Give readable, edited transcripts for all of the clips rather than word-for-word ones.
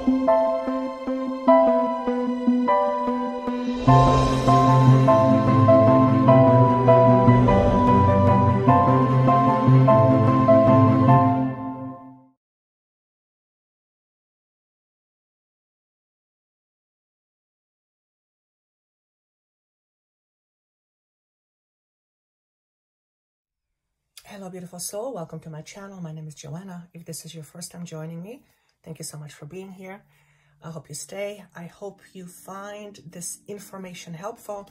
Hello, beautiful soul. Welcome to my channel. My name is Joanna. If this is your first time joining me, thank you so much for being here. I hope you stay. I hope you find this information helpful.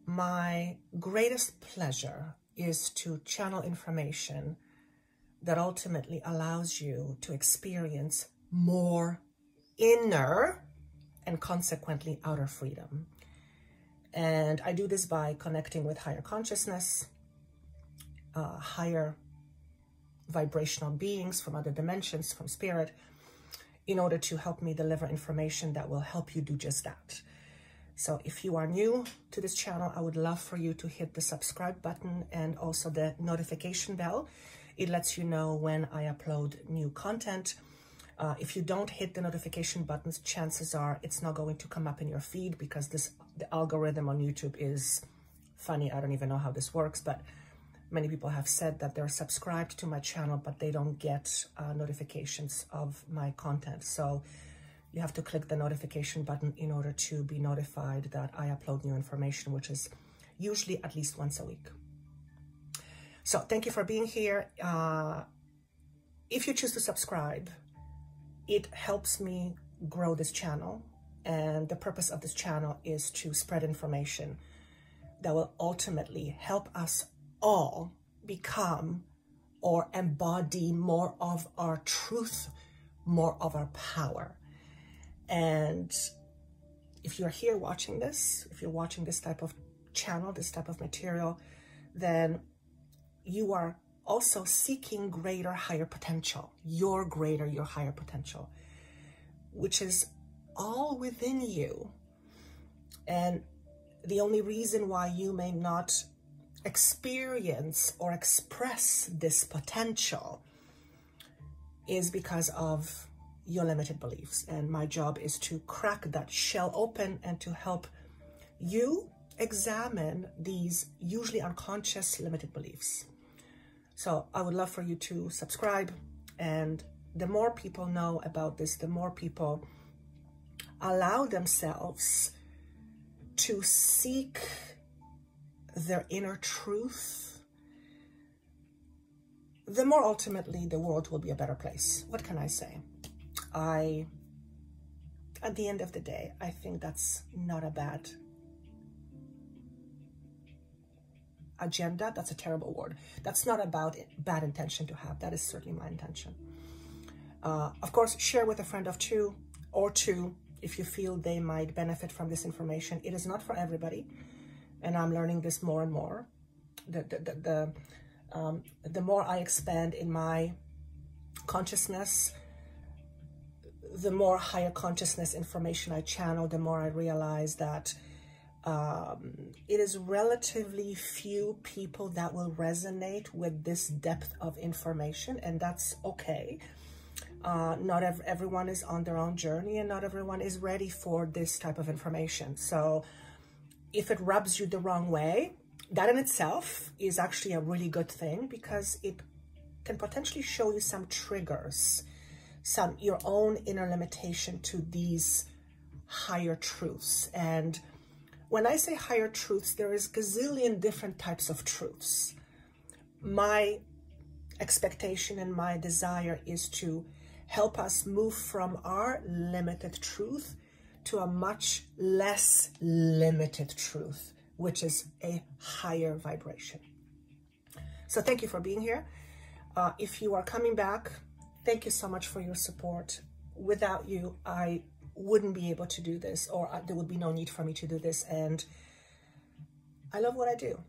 My greatest pleasure is to channel information that ultimately allows you to experience more inner and consequently outer freedom. And I do this by connecting with higher consciousness, higher vibrational beings from other dimensions, from spirit, in order to help me deliver information that will help you do just that. So if you are new to this channel, I would love for you to hit the subscribe button and also the notification bell. It lets you know when I upload new content. If you don't hit the notification buttons, chances are it's not going to come up in your feed because the algorithm on YouTube is funny. I don't even know how this works, but many people have said that they're subscribed to my channel, but they don't get notifications of my content. So you have to click the notification button in order to be notified that I upload new information, which is usually at least once a week. So thank you for being here. If you choose to subscribe, it helps me grow this channel. And the purpose of this channel is to spread information that will ultimately help us all become or embody more of our truth, more of our power. And if you're here watching this, if you're watching this type of channel, this type of material, then you are also seeking greater, higher potential, your higher potential, which is all within you. And the only reason why you may not experience or express this potential is because of your limited beliefs. And my job is to crack that shell open and to help you examine these usually unconscious limited beliefs. So I would love for you to subscribe, and the more people know about this, the more people allow themselves to seek their inner truth, the more ultimately the world will be a better place. What can I say? At the end of the day, I think that's not a bad agenda. That's a terrible word. That's not about bad intention to have. That is certainly my intention. Of course, share with a friend of two or two if you feel they might benefit from this information. It is not for everybody. And I'm learning this more and more. The more I expand in my consciousness, the more higher consciousness information I channel, the more I realize that it is relatively few people that will resonate with this depth of information, and that's okay. Not everyone is on their own journey, and not everyone is ready for this type of information. So if it rubs you the wrong way, that in itself is actually a really good thing, because it can potentially show you some triggers, your own inner limitation to these higher truths. And when I say higher truths, there is gazillion different types of truths. My expectation and my desire is to help us move from our limited truth to a much less limited truth, which is a higher vibration. So thank you for being here. If you are coming back, thank you so much for your support. Without you, I wouldn't be able to do this, or there would be no need for me to do this. And I love what I do,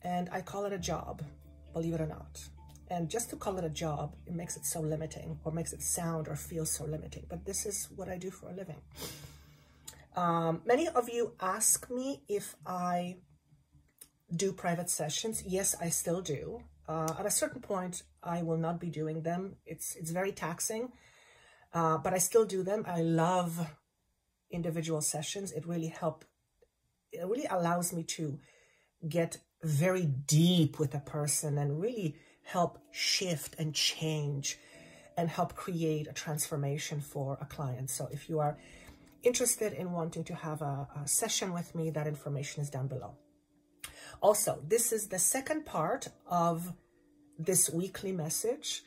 and I call it a job, believe it or not. And just to call it a job, it makes it so limiting, or makes it sound or feel so limiting. But this is what I do for a living. Many of you ask me if I do private sessions. Yes, I still do. At a certain point, I will not be doing them. It's very taxing. but I still do them. I love individual sessions. It really allows me to get very deep with a person and really help shift and change and help create a transformation for a client. So if you are interested in wanting to have a session with me, that information is down below. Also, this is the second part of this weekly message.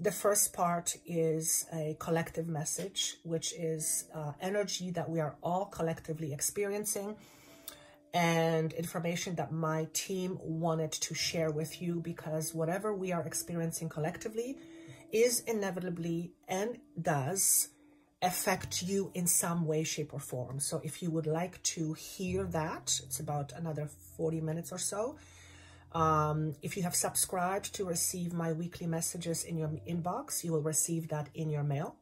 The first part is a collective message, which is energy that we are all collectively experiencing and information that my team wanted to share with you, because whatever we are experiencing collectively is inevitably and does affect you in some way, shape, or form. So if you would like to hear that, it's about another 40 minutes or so. If you have subscribed to receive my weekly messages in your inbox, you will receive that in your mail.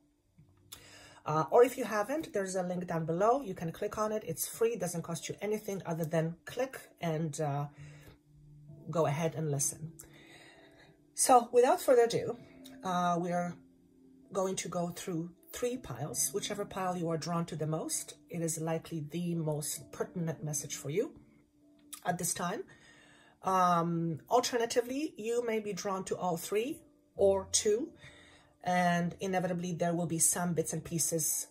Or if you haven't, there's a link down below. You can click on it. It's free. It doesn't cost you anything other than click and go ahead and listen. So without further ado, we are going to go through 3 piles. Whichever pile you are drawn to the most, it is likely the most pertinent message for you at this time. Alternatively, you may be drawn to all 3 or 2, and inevitably there will be some bits and pieces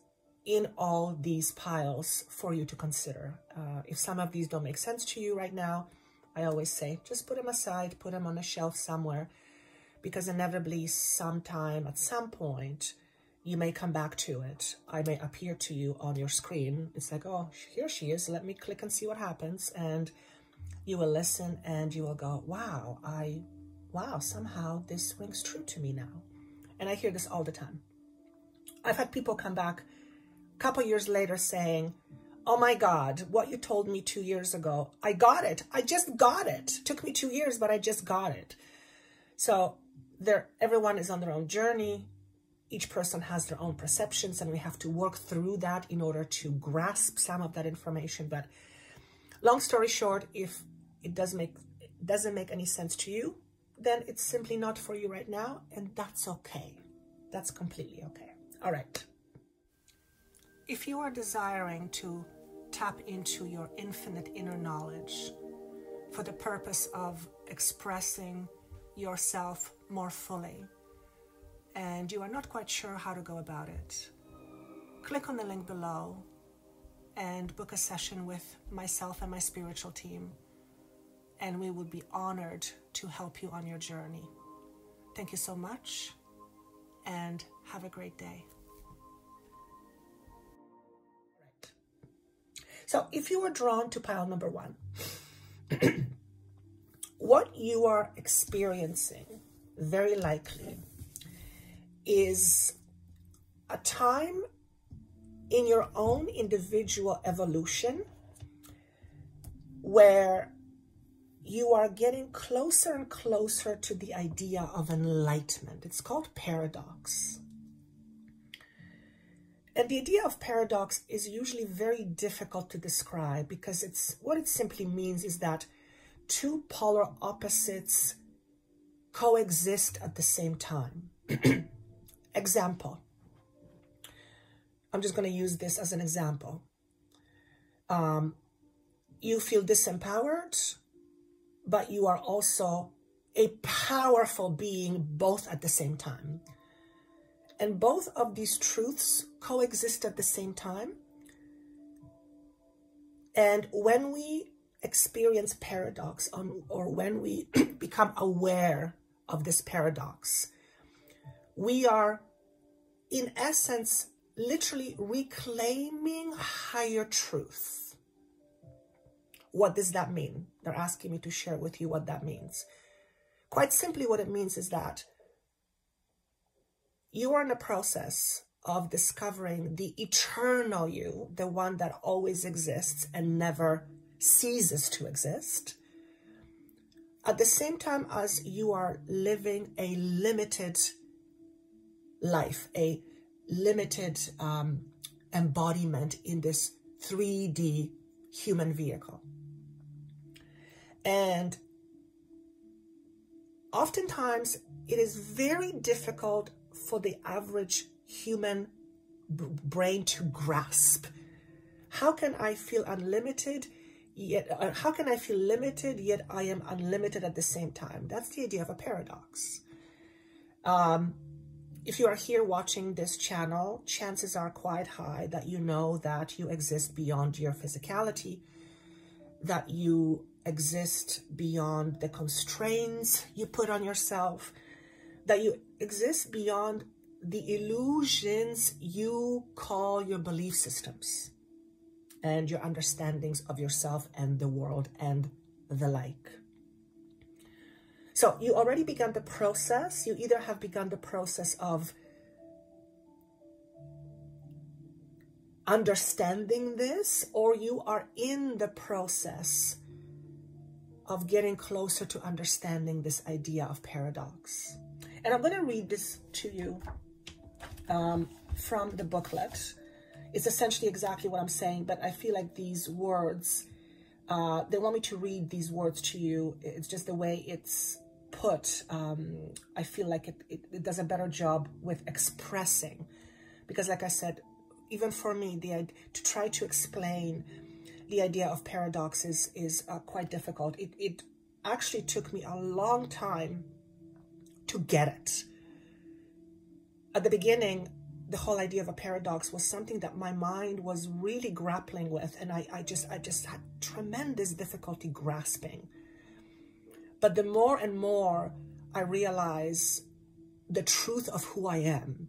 in all these piles for you to consider. If some of these don't make sense to you right now, I always say, just put them aside, put them on a shelf somewhere, because inevitably sometime, at some point, you may come back to it. I may appear to you on your screen. It's like, oh, here she is. Let me click and see what happens. And you will listen and you will go, wow, somehow this rings true to me now. And I hear this all the time. I've had people come back a couple years later saying, oh my God, what you told me 2 years ago, I got it. I just got it. Took me 2 years, but I just got it. So everyone is on their own journey. Each person has their own perceptions, and we have to work through that in order to grasp some of that information. But long story short, if it doesn't make any sense to you, then it's simply not for you right now, and that's okay. That's completely okay. All right. If you are desiring to tap into your infinite inner knowledge for the purpose of expressing yourself more fully, and you are not quite sure how to go about it, click on the link below and book a session with myself and my spiritual team, and we would be honored to help you on your journey. Thank you so much, and have a great day. Right. So if you were drawn to pile number 1, what you are experiencing very likely is a time in your own individual evolution where you are getting closer and closer to the idea of enlightenment. It's called paradox. And the idea of paradox is usually very difficult to describe, because what it simply means is that 2 polar opposites coexist at the same time. Example. I'm just going to use this as an example. You feel disempowered, but you are also a powerful being both at the same time. And both of these truths coexist at the same time. And when we experience paradox, or when we become aware of this paradox, we are, in essence, literally reclaiming higher truth. What does that mean? They're asking me to share with you what that means. Quite simply, what it means is that you are in a process of discovering the eternal you, the one that always exists and never ceases to exist, at the same time as you are living a limited life, a limited embodiment in this 3D human vehicle. And oftentimes it is very difficult for the average human brain to grasp. How can I feel unlimited yet, how can I feel limited yet I am unlimited at the same time? That's the idea of a paradox. If you are here watching this channel, chances are quite high that you know that you exist beyond your physicality, that you exist beyond the constraints you put on yourself, that you exist beyond the illusions you call your belief systems and your understandings of yourself and the world and the like. So you already begun the process. You either have begun the process of understanding this, or you are in the process of getting closer to understanding this idea of paradox. And I'm going to read this to you from the booklet. It's essentially exactly what I'm saying, but I feel like these words, they want me to read these words to you. It's just the way it's put. I feel like it does a better job with expressing, because like I said, even for me, to try to explain the idea of paradox is quite difficult. It actually took me a long time to get it. At the beginning, the whole idea of a paradox was something that my mind was really grappling with, and I just had tremendous difficulty grasping. But the more and more I realize the truth of who I am,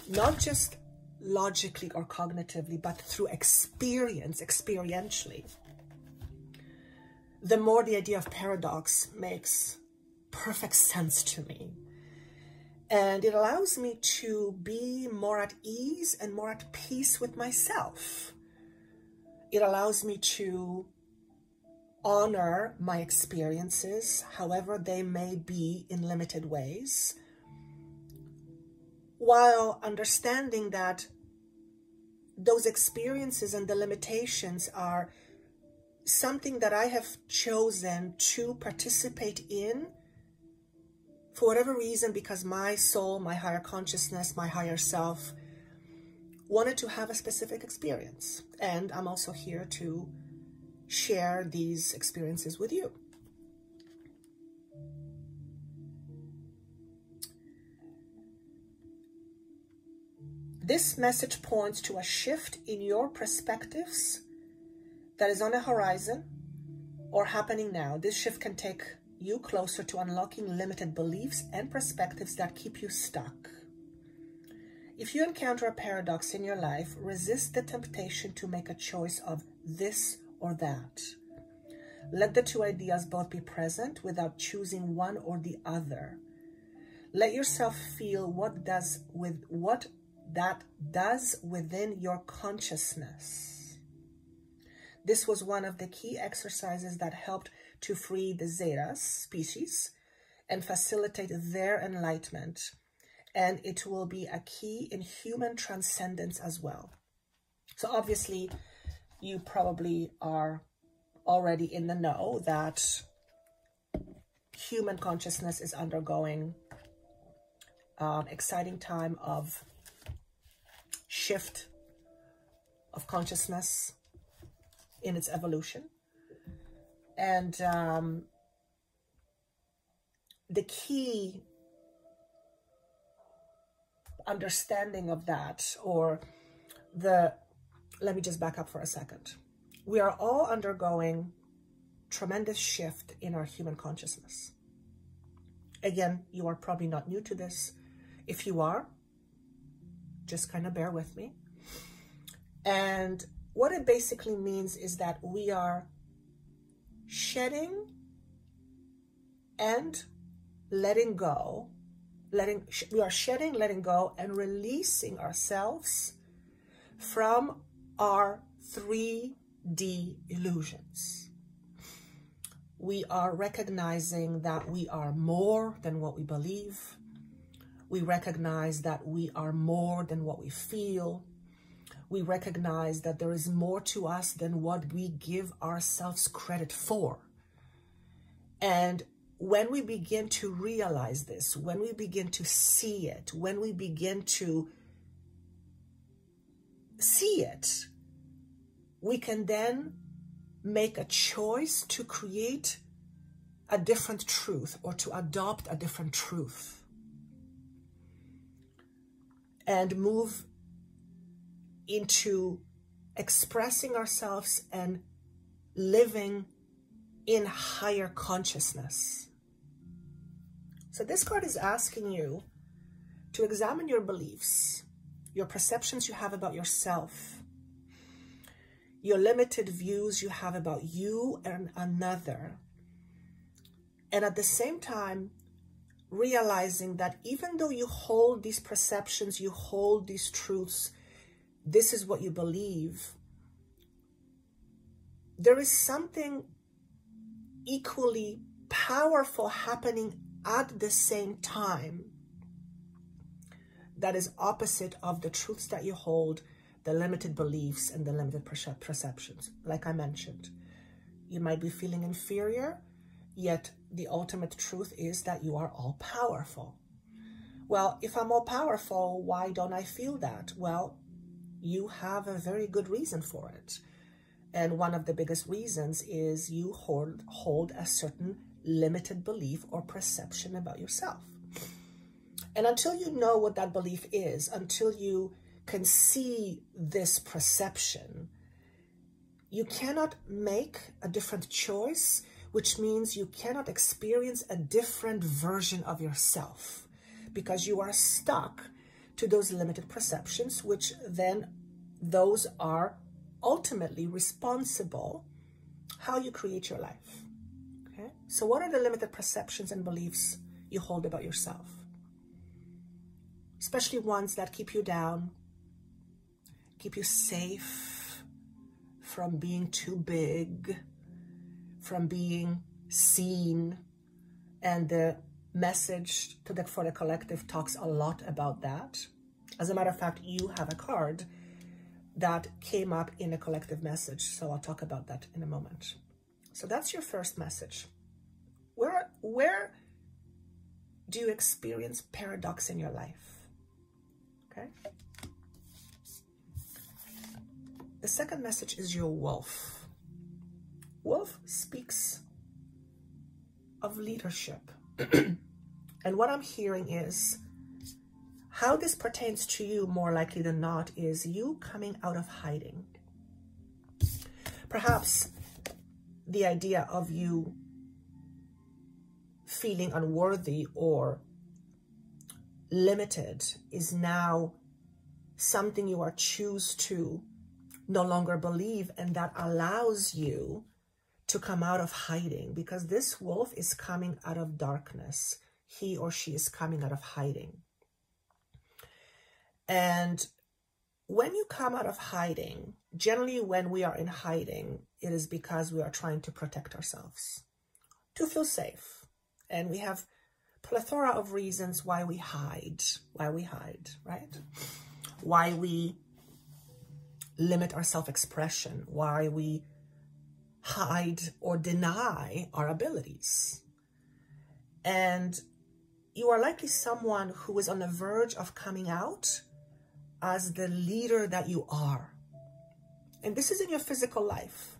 not just logically or cognitively, but through experience, experientially, the more the idea of paradox makes perfect sense to me. And it allows me to be more at ease and more at peace with myself. It allows me to honor my experiences, however they may be in limited ways, while understanding that those experiences and the limitations are something that I have chosen to participate in for whatever reason, because my soul, my higher consciousness, my higher self wanted to have a specific experience. And I'm also here to share these experiences with you. This message points to a shift in your perspectives that is on the horizon or happening now. This shift can take you closer to unlocking limited beliefs and perspectives that keep you stuck. If you encounter a paradox in your life, resist the temptation to make a choice of this or that. Let the two ideas both be present without choosing one or the other. Let yourself feel what that does within your consciousness. This was one of the key exercises that helped to free the Zetas species and facilitate their enlightenment. And it will be a key in human transcendence as well. So obviously, you probably are already in the know that human consciousness is undergoing exciting time of shift of consciousness in its evolution. And the key understanding of that, or let me just back up for a second. We are all undergoing tremendous shift in our human consciousness. Again, you are probably not new to this. If you are, just kind of bear with me. And what it basically means is that we are shedding and letting go. We are shedding, letting go, and releasing ourselves from our 3D illusions. We are recognizing that we are more than what we believe. We recognize that we are more than what we feel. We recognize that there is more to us than what we give ourselves credit for. And when we begin to realize this, when we begin to see it, when we begin to see it, we can then make a choice to create a different truth or to adopt a different truth and move into expressing ourselves and living in higher consciousness. So this card is asking you to examine your beliefs, your perceptions you have about yourself, your limited views you have about you and another. And at the same time, realizing that even though you hold these perceptions, you hold these truths, this is what you believe, there is something equally powerful happening at the same time that is opposite of the truths that you hold, the limited beliefs and the limited perceptions. Like I mentioned, you might be feeling inferior, yet the ultimate truth is that you are all powerful. Well, if I'm all powerful, why don't I feel that? Well, you have a very good reason for it. And one of the biggest reasons is you hold a certain limited belief or perception about yourself. And until you know what that belief is, until you can see this perception, you cannot make a different choice, which means you cannot experience a different version of yourself because you are stuck to those limited perceptions, which then those are ultimately responsible how you create your life. Okay? So what are the limited perceptions and beliefs you hold about yourself? Especially ones that keep you down, keep you safe from being too big, from being seen. And the message for the collective talks a lot about that. As a matter of fact, you have a card that came up in a collective message, so I'll talk about that in a moment. So that's your first message. Where do you experience paradox in your life? Okay. The second message is your wolf. Wolf speaks of leadership. And what I'm hearing is how this pertains to you more likely than not is you coming out of hiding. Perhaps the idea of you feeling unworthy or limited is now something you are choose to no longer believe, and that allows you to come out of hiding, because this wolf is coming out of darkness. He or she is coming out of hiding. And when you come out of hiding, generally when we are in hiding, it is because we are trying to protect ourselves, to feel safe. And we have plethora of reasons why we hide, right? Why we limit our self-expression, why we hide or deny our abilities. And you are likely someone who is on the verge of coming out as the leader that you are. And this is in your physical life.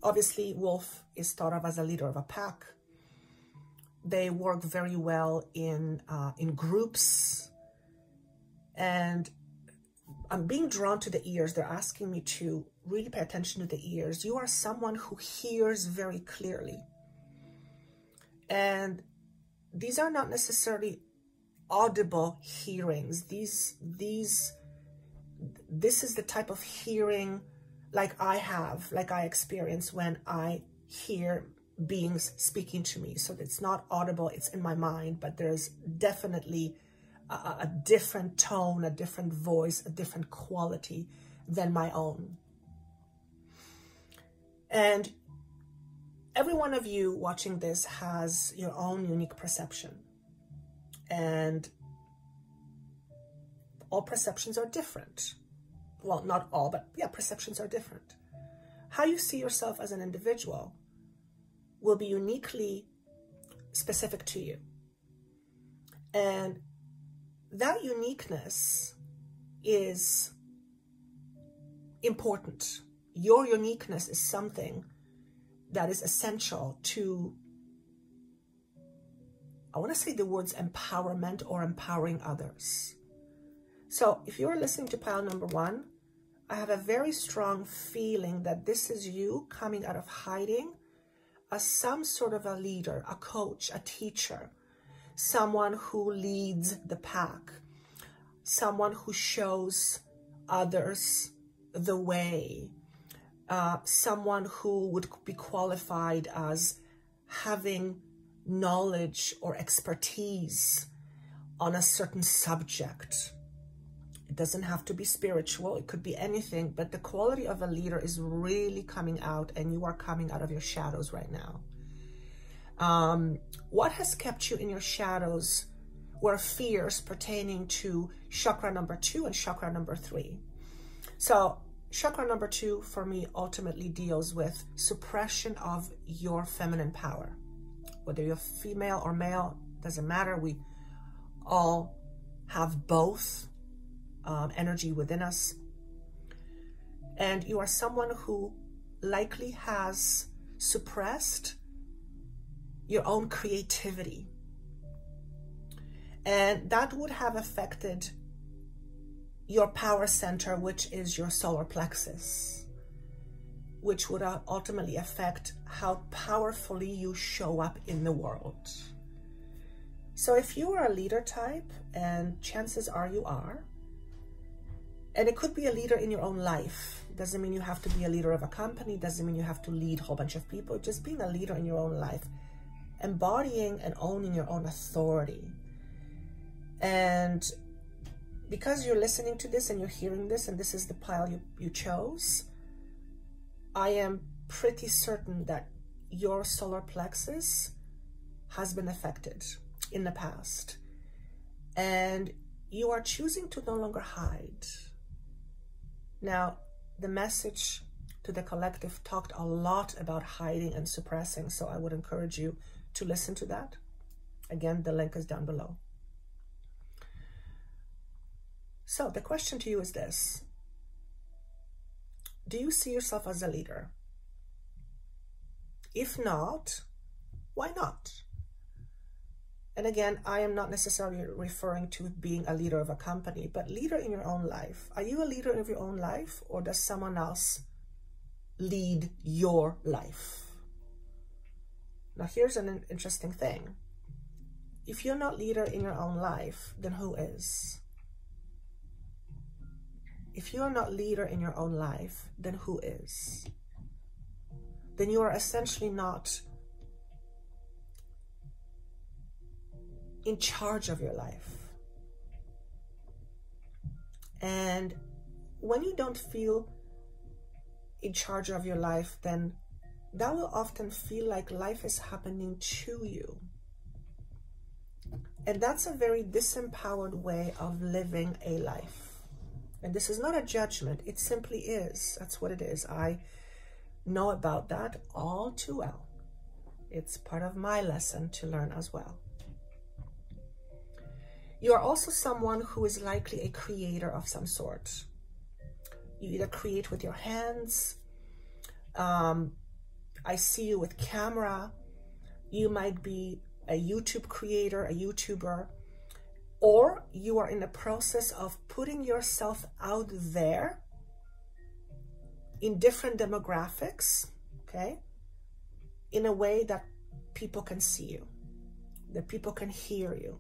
Obviously, wolf is thought of as a leader of a pack. They work very well in groups. And I'm being drawn to the ears. They're asking me to really pay attention to the ears. You are someone who hears very clearly. And these are not necessarily audible hearings. This is the type of hearing like I experience when I hear beings speaking to me. So it's not audible, it's in my mind, but there's definitely a different tone, a different voice, a different quality than my own. And every one of you watching this has your own unique perception. And all perceptions are different. Well, not all, but yeah, perceptions are different. How you see yourself as an individual will be uniquely specific to you. And that uniqueness is important. Your uniqueness is something that is essential to, I want to say the words empowerment or empowering others. So if you're listening to pile number 1, I have a very strong feeling that this is you coming out of hiding as some sort of a leader, a coach, a teacher, someone who leads the pack, someone who shows others the way, someone who would be qualified as having knowledge or expertise on a certain subject. It doesn't have to be spiritual. It could be anything, but the quality of a leader is really coming out, and you are coming out of your shadows right now. What has kept you in your shadows were fears pertaining to chakra number 2 and chakra number 3. So chakra number 2 for me ultimately deals with suppression of your feminine power. Whether you're female or male, doesn't matter. We all have both energy within us. And you are someone who likely has suppressed your own creativity. And that would have affected your power center, which is your solar plexus, which would ultimately affect how powerfully you show up in the world. So if you are a leader type, and chances are you are, and it could be a leader in your own life. It doesn't mean you have to be a leader of a company. It doesn't mean you have to lead a whole bunch of people. Just being a leader in your own life, embodying and owning your own authority. And because you're listening to this and you're hearing this, and this is the pile you chose, I am pretty certain that your solar plexus has been affected in the past. And you are choosing to no longer hide. Now, the message to the collective talked a lot about hiding and suppressing, so I would encourage you to listen to that. Again, the link is down below. So the question to you is this: do you see yourself as a leader? If not, why not? And again, I am not necessarily referring to being a leader of a company, but leader in your own life. Are you a leader of your own life, or does someone else lead your life? Now, here's an interesting thing. If you're not leader in your own life, then who is? If you are not leader in your own life, then who is? Then you are essentially not in charge of your life. And when you don't feel in charge of your life, then that will often feel like life is happening to you. And that's a very disempowered way of living a life. And this is not a judgment, it simply is. That's what it is. I know about that all too well. It's part of my lesson to learn as well. You are also someone who is likely a creator of some sort. You either create with your hands. I see you with camera. You might be a YouTube creator, a YouTuber, or you are in the process of putting yourself out there in different demographics, okay, in a way that people can see you, that people can hear you.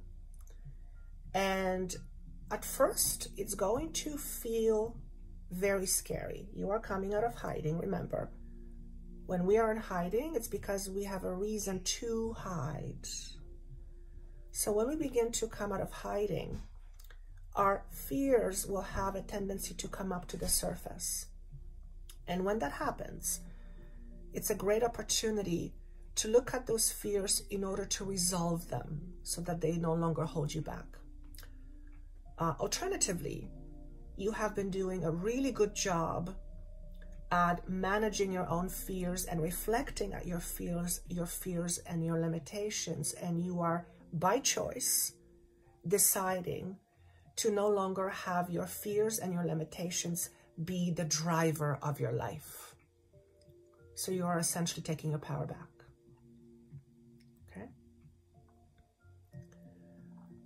And at first, it's going to feel very scary. You are coming out of hiding, remember. When we are in hiding, it's because we have a reason to hide. So when we begin to come out of hiding, our fears will have a tendency to come up to the surface. And when that happens, it's a great opportunity to look at those fears in order to resolve them so that they no longer hold you back. Alternatively, you have been doing a really good job at managing your own fears and reflecting at your fears and your limitations, and you are by choice deciding to no longer have your fears and your limitations be the driver of your life. So you are essentially taking your power back. Okay.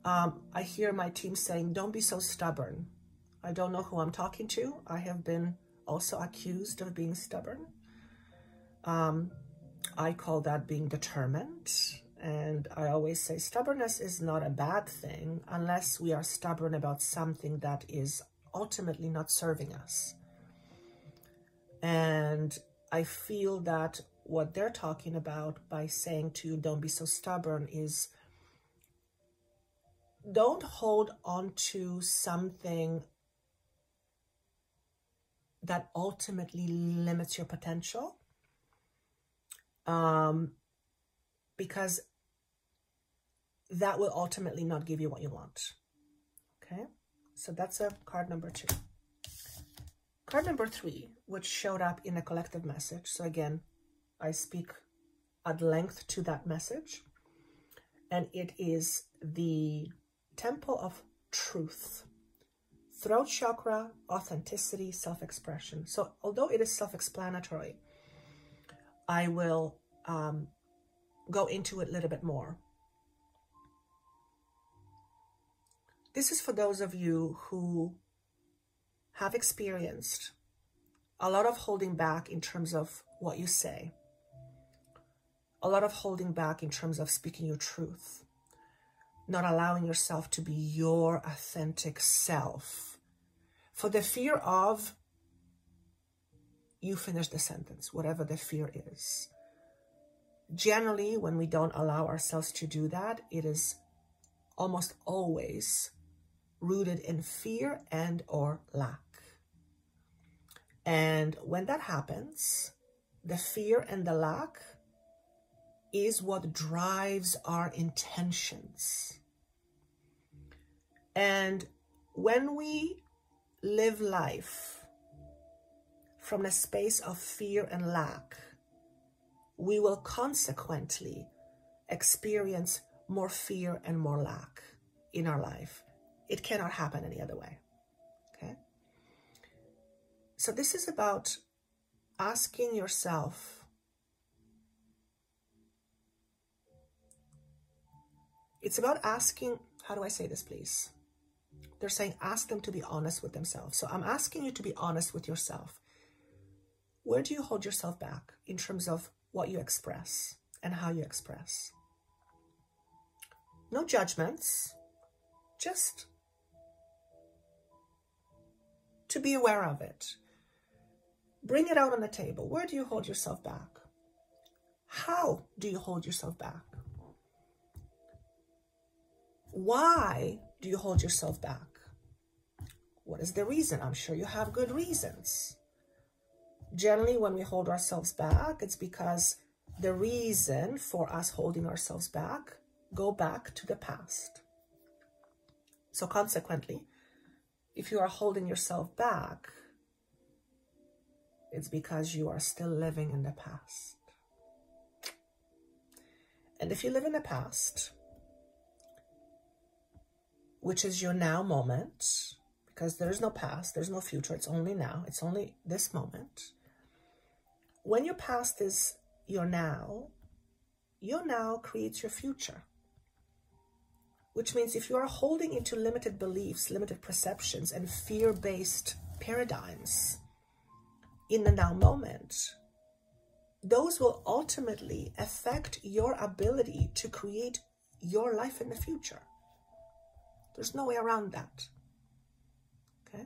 I hear my team saying, don't be so stubborn. I don't know who I'm talking to. I have been also accused of being stubborn. I call that being determined. And I always say stubbornness is not a bad thing unless we are stubborn about something that is ultimately not serving us. And I feel that what they're talking about by saying to you, don't be so stubborn, is don't hold on to something that ultimately limits your potential, because that will ultimately not give you what you want. Okay, so that's a card number 2. Card number 3, which showed up in a collective message. So again, I speak at length to that message, and it is the Temple of Truth. Throat chakra, authenticity, self-expression. So although it is self-explanatory, I will go into it a little bit more. This is for those of you who have experienced a lot of holding back in terms of what you say, a lot of holding back in terms of speaking your truth, not allowing yourself to be your authentic self, for the fear of, you finish the sentence, whatever the fear is. Generally, when we don't allow ourselves to do that, it is almost always rooted in fear and or lack. And when that happens, the fear and the lack is what drives our intentions. And when we live life from a space of fear and lack, we will consequently experience more fear and more lack in our life. It cannot happen any other way. Okay? So this is about asking yourself, it's about asking, how do I say this, please? They're saying ask them to be honest with themselves. So I'm asking you to be honest with yourself. Where do you hold yourself back in terms of what you express and how you express? No judgments, just to be aware of it. Bring it out on the table. Where do you hold yourself back? How do you hold yourself back? Why do you hold yourself back? What is the reason? I'm sure you have good reasons. Generally, when we hold ourselves back, it's because the reason for us holding ourselves back go back to the past. So consequently, if you are holding yourself back, it's because you are still living in the past. And if you live in the past, which is your now moment, because there's no past, there's no future, it's only now, it's only this moment. When your past is your now creates your future. Which means if you are holding into limited beliefs, limited perceptions, and fear-based paradigms in the now moment, those will ultimately affect your ability to create your life in the future. There's no way around that. Okay?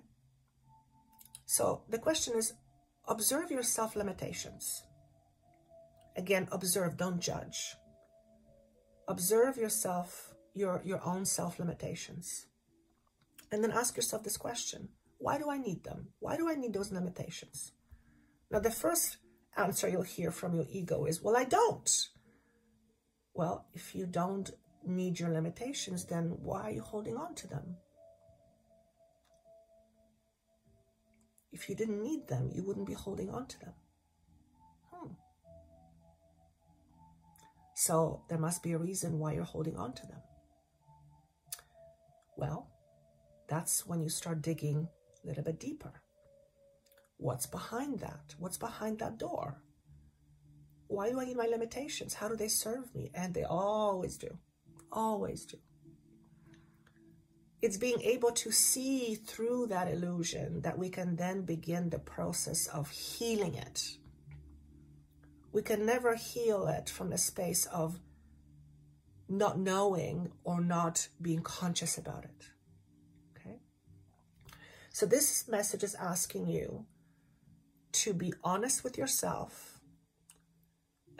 So the question is, observe your self-limitations. Again, observe, don't judge. Observe yourself, your own self-limitations. And then ask yourself this question: why do I need them? Why do I need those limitations? Now, the first answer you'll hear from your ego is, well, I don't. Well, if you don't need your limitations, then why are you holding on to them? If you didn't need them, you wouldn't be holding on to them. So there must be a reason why you're holding on to them. Well, that's when you start digging a little bit deeper. What's behind that? What's behind that door? Why do I need my limitations? How do they serve me? And they always do. Always do. It's being able to see through that illusion that we can then begin the process of healing it. We can never heal it from the space of not knowing or not being conscious about it. Okay? So this message is asking you to be honest with yourself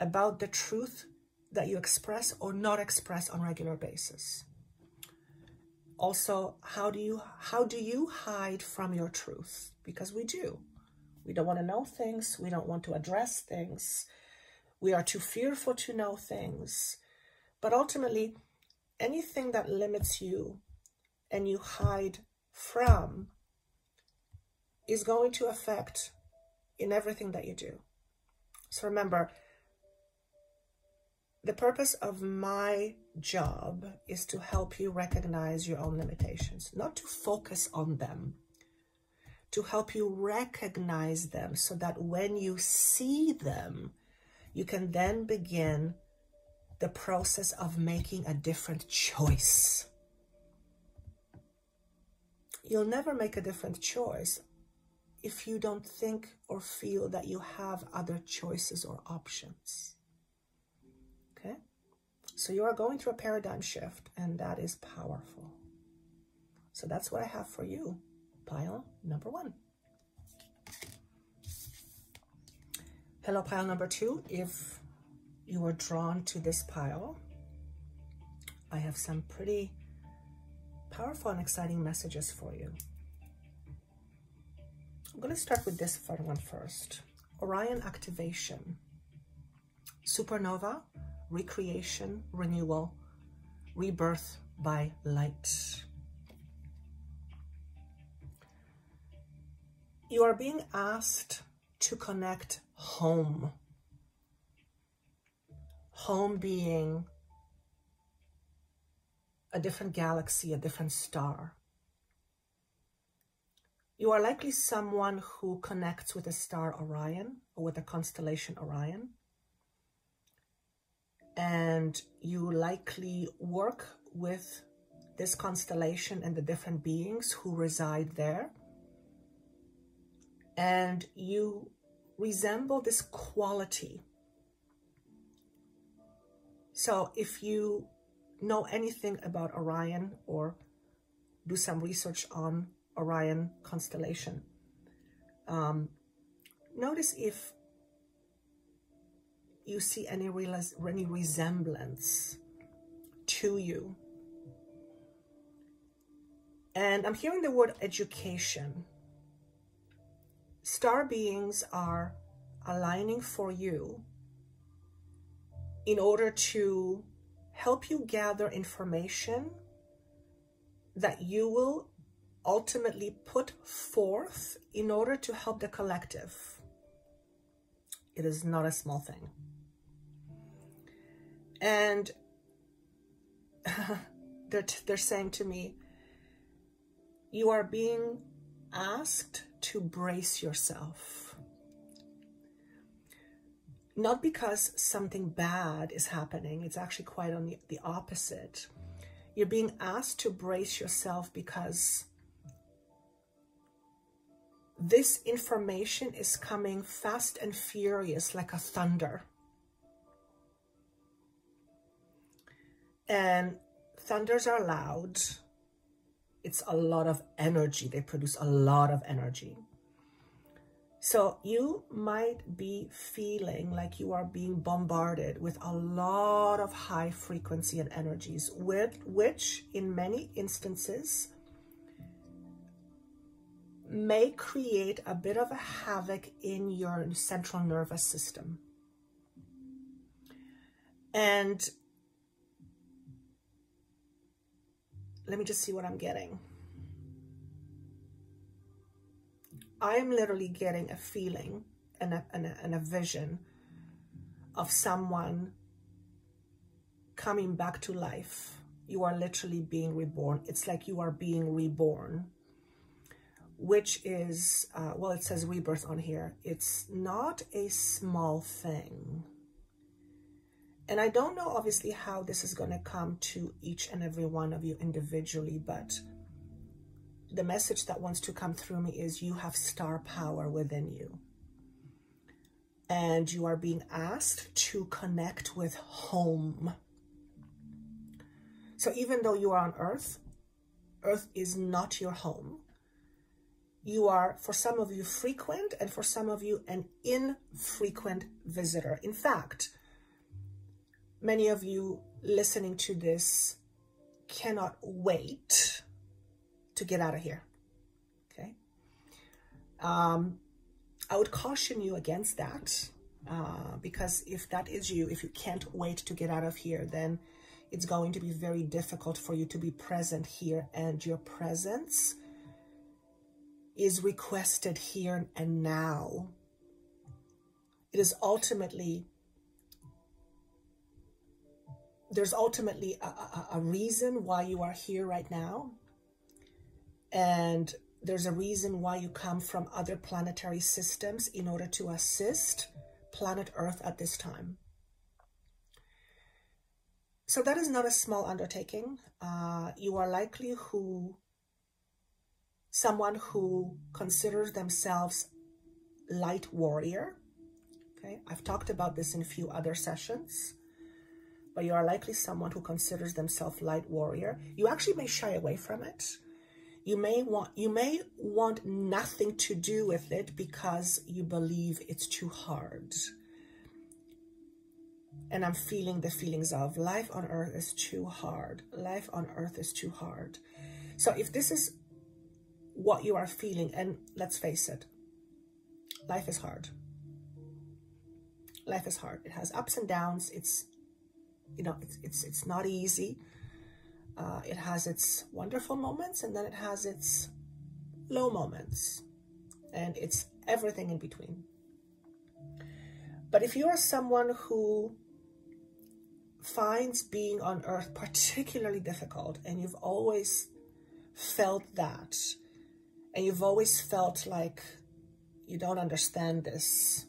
about the truth that you express or not express on a regular basis. Also, how do you hide from your truth? Because we do. We don't want to know things. We don't want to address things. We are too fearful to know things. But ultimately, anything that limits you and you hide from is going to affect in everything that you do. So remember, the purpose of my job is to help you recognize your own limitations, not to focus on them, to help you recognize them so that when you see them, you can then begin the process of making a different choice. You'll never make a different choice if you don't think or feel that you have other choices or options. Okay? So you are going through a paradigm shift, and that is powerful. So that's what I have for you, pile number 1. Hello, pile number 2. If you were drawn to this pile, I have some pretty powerful and exciting messages for you. I'm going to start with this one first. Orion activation. Supernova, recreation, renewal, rebirth by light. You are being asked to connect home. Home being a different galaxy, a different star. You are likely someone who connects with the star Orion or with the constellation Orion. And you likely work with this constellation and the different beings who reside there. And you resemble this quality. So if you know anything about Orion or do some research on Orion constellation, notice if you see any resemblance to you. And I'm hearing the word education. Star beings are aligning for you in order to help you gather information that you will ultimately put forth in order to help the collective. It is not a small thing. And they're saying to me, you are being asked to brace yourself. Not because something bad is happening. It's actually quite on the opposite. You're being asked to brace yourself because this information is coming fast and furious like a thunder. And thunders are loud. It's a lot of energy. They produce a lot of energy. So you might be feeling like you are being bombarded with a lot of high frequency and energies, which in many instances may create a bit of a havoc in your central nervous system. And let me just see what I'm getting. I am literally getting a feeling and a vision of someone coming back to life. You are literally being reborn. It's like you are being reborn, which is, well, it says rebirth on here. It's not a small thing. And I don't know, obviously, how this is going to come to each and every one of you individually, but the message that wants to come through me is you have star power within you. And you are being asked to connect with home. So even though you are on Earth, Earth is not your home. You are, for some of you, frequent, and for some of you, an infrequent visitor. In fact, many of you listening to this cannot wait to get out of here, okay? I would caution you against that, because if that is you, if you can't wait to get out of here, then it's going to be very difficult for you to be present here, and your presence is requested here and now. It is ultimately, there's ultimately a reason why you are here right now. And there's a reason why you come from other planetary systems in order to assist planet Earth at this time. So that is not a small undertaking. You are likely someone who considers themselves light warrior. Okay, I've talked about this in a few other sessions, but you are likely someone who considers themselves light warrior. You actually may shy away from it. You may want nothing to do with it because you believe it's too hard. And I'm feeling the feelings of life on Earth is too hard. Life on Earth is too hard. So if this is what you are feeling, and let's face it, life is hard. Life is hard. It has ups and downs. It's, you know, it's not easy. It has its wonderful moments, and then it has its low moments, and it's everything in between. But if you are someone who finds being on Earth particularly difficult, and you've always felt that, and you've always felt like you don't understand this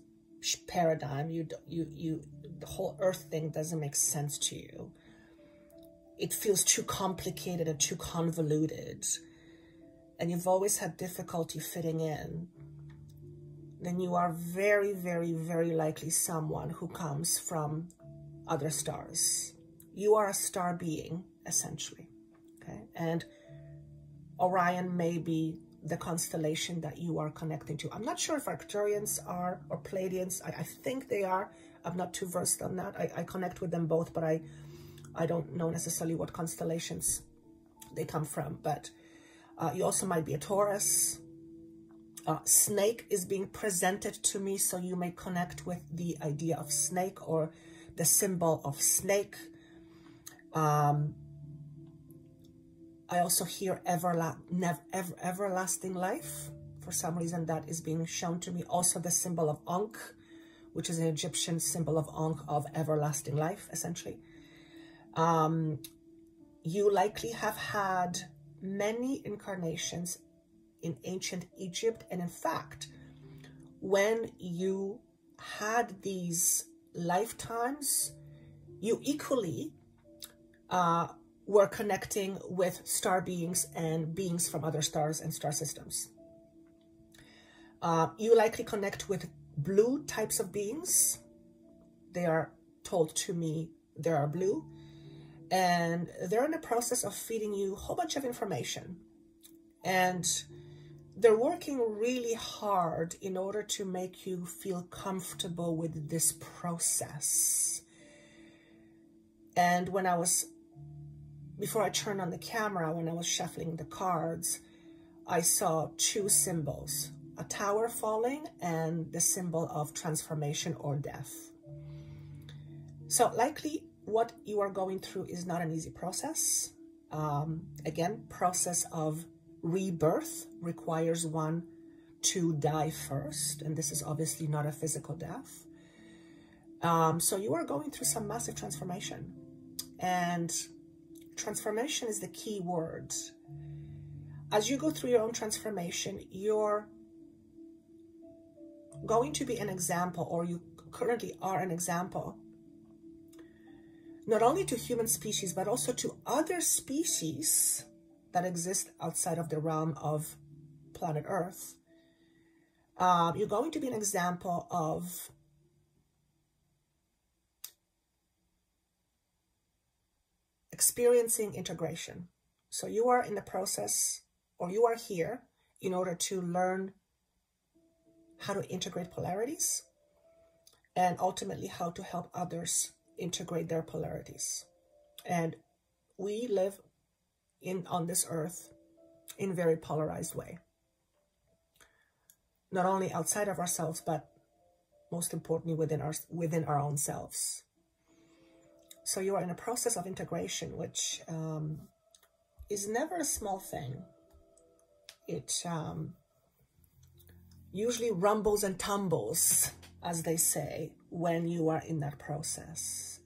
paradigm, the whole Earth thing doesn't make sense to you, it feels too complicated and too convoluted, and you've always had difficulty fitting in, then you are very, very, very likely someone who comes from other stars. You are a star being, essentially, okay? And Orion may be the constellation that you are connecting to. I'm not sure if Arcturians are, or Pleiadians. I think they are. I'm not too versed on that. I connect with them both, but I don't know necessarily what constellations they come from. But you also might be a Taurus. Snake is being presented to me, so you may connect with the idea of snake or the symbol of snake. I also hear everlasting life. For some reason, that is being shown to me. Also, the symbol of Ankh, which is an Egyptian symbol of Ankh, of everlasting life, essentially. You likely have had many incarnations in ancient Egypt. And in fact, when you had these lifetimes, you equally were connecting with star beings and beings from other stars and star systems. You likely connect with blue types of beings. They are told to me they are blue, and they're in the process of feeding you a whole bunch of information, and they're working really hard in order to make you feel comfortable with this process. And when before I turned on the camera, when I was shuffling the cards, I saw two symbols, a tower falling and the symbol of transformation or death. So likely what you are going through is not an easy process. Again, process of rebirth requires one to die first, and this is obviously not a physical death. So you are going through some massive transformation, and transformation is the key word. As you go through your own transformation, you're going to be an example, or you currently are an example, not only to human species, but also to other species that exist outside of the realm of planet Earth. You're going to be an example of experiencing integration. So you are in the process, or you are here in order to learn how to integrate polarities, and ultimately how to help others integrate their polarities. And we live on this earth in a very polarized way, not only outside of ourselves, but most importantly within our own selves. So you are in a process of integration, which is never a small thing. It usually rumbles and tumbles, as they say, when you are in that process.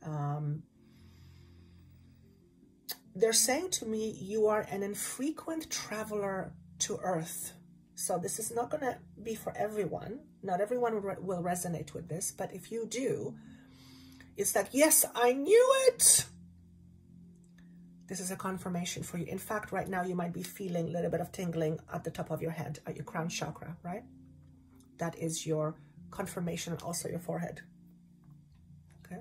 They're saying to me, you are an infrequent traveler to Earth. So this is not going to be for everyone. Not everyone will resonate with this, but if you do, it's like, yes, I knew it. This is a confirmation for you. In fact, right now you might be feeling a little bit of tingling at the top of your head, at your crown chakra, right? That is your confirmation, and also your forehead. Okay.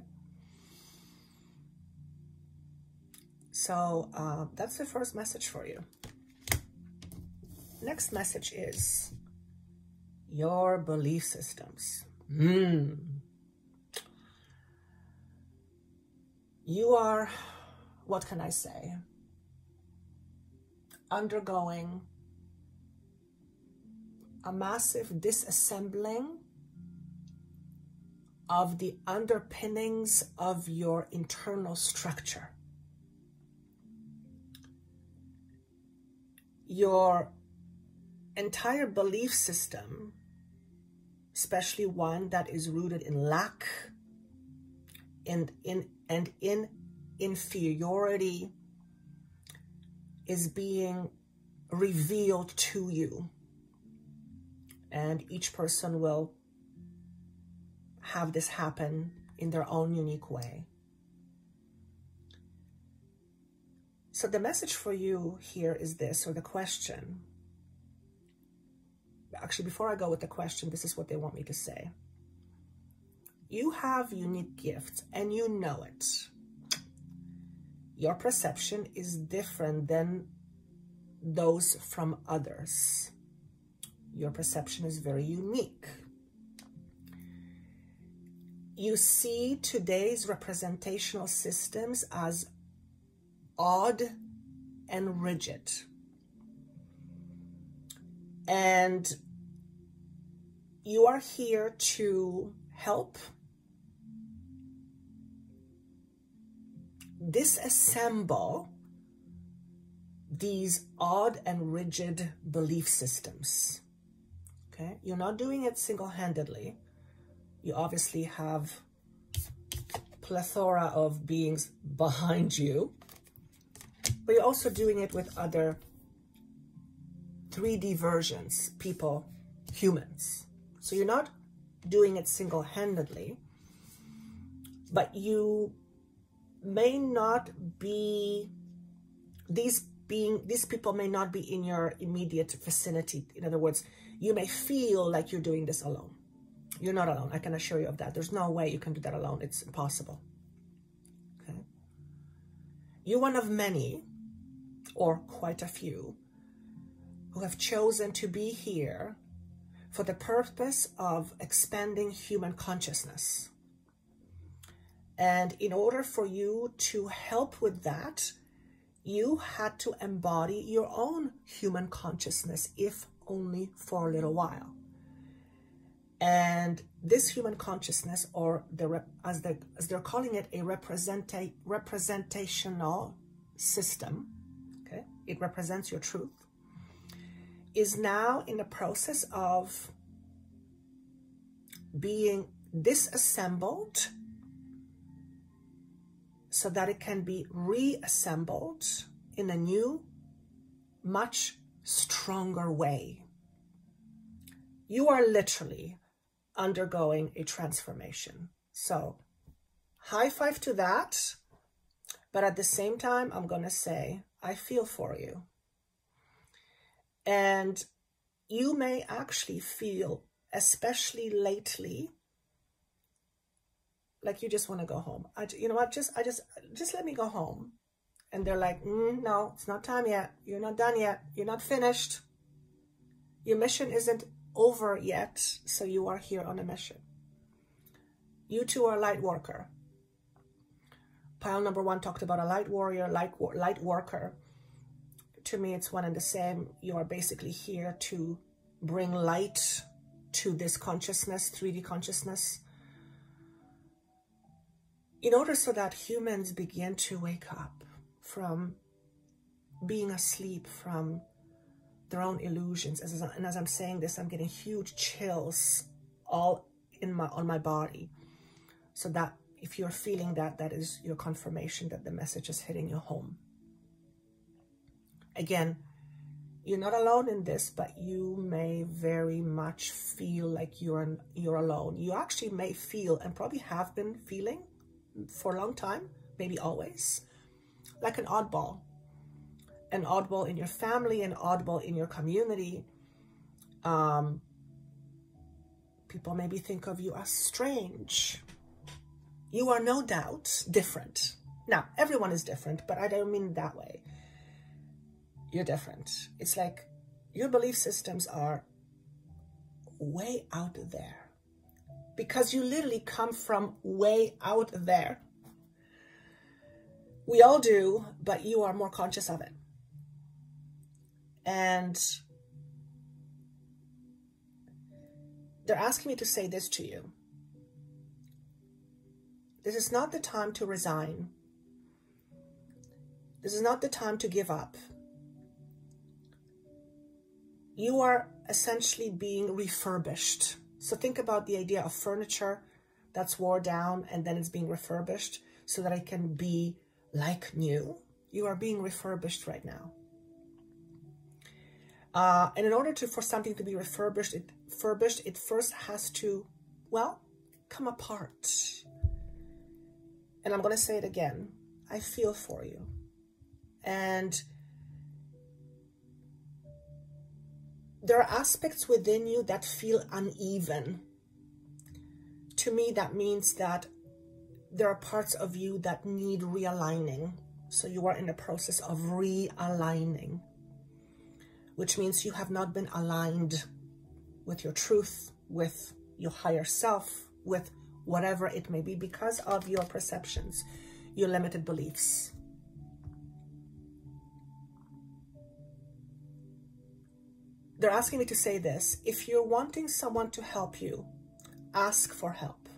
So that's the first message for you. Next message is your belief systems. You are, what can I say, undergoing a massive disassembling of the underpinnings of your internal structure. Your entire belief system, especially one that is rooted in lack and in inferiority, is being revealed to you. And each person will have this happen in their own unique way. So the message for you here is this, or the question. Actually, before I go with the question, this is what they want me to say. You have unique gifts, and you know it. Your perception is different than those from others. Your perception is very unique. You see today's representational systems as odd and rigid. And you are here to help disassemble these odd and rigid belief systems. Okay? You're not doing it single-handedly. You obviously have plethora of beings behind you, but you're also doing it with other 3D versions, people, humans. So you're not doing it single-handedly, but you may not be, these people may not be in your immediate vicinity. In other words, you may feel like you're doing this alone. You're not alone. I can assure you of that. There's no way you can do that alone. It's impossible. Okay? You're one of many, or quite a few, who have chosen to be here for the purpose of expanding human consciousness. And in order for you to help with that, you had to embody your own human consciousness, if only for a little while. And this human consciousness, or as they're calling it, a representational system, okay? It represents your truth. is now in the process of being disassembled so that it can be reassembled in a new, much stronger way. You are literally undergoing a transformation. So, high five to that. But at the same time, I'm going to say, I feel for you. And you may actually feel, especially lately, like you just want to go home. You know what? Just let me go home. And they're like, no, it's not time yet. You're not done yet. You're not finished. Your mission isn't over yet. So you are here on a mission. You too are a light worker. Pile number 1 talked about a light warrior, light worker. To me, it's one and the same. You are basically here to bring light to this consciousness, 3D consciousness, in order so that humans begin to wake up from being asleep from their own illusions. And as I'm saying this, I'm getting huge chills all on my body. So that if you're feeling that, that is your confirmation that the message is hitting you home. Again, you're not alone in this, but you may very much feel like you're alone. You actually may feel, and probably have been feeling for a long time, maybe always, like an oddball. An oddball in your family, an oddball in your community. People maybe think of you as strange. You are no doubt different. Now, everyone is different, but I don't mean it that way. You're different. It's like your belief systems are way out there because you literally come from way out there. We all do, but you are more conscious of it. And they're asking me to say this to you. This is not the time to resign. This is not the time to give up. You are essentially being refurbished. So think about the idea of furniture that's worn down and then it's being refurbished so that it can be like new. You are being refurbished right now. And in order for something to be refurbished, it first has to, well, come apart. And I'm going to say it again. I feel for you. And there are aspects within you that feel uneven. To me, that means that there are parts of you that need realigning. So you are in the process of realigning, which means you have not been aligned with your truth, with your higher self, with whatever it may be, because of your perceptions, your limited beliefs. They're asking me to say this. If you're wanting someone to help you, ask for help.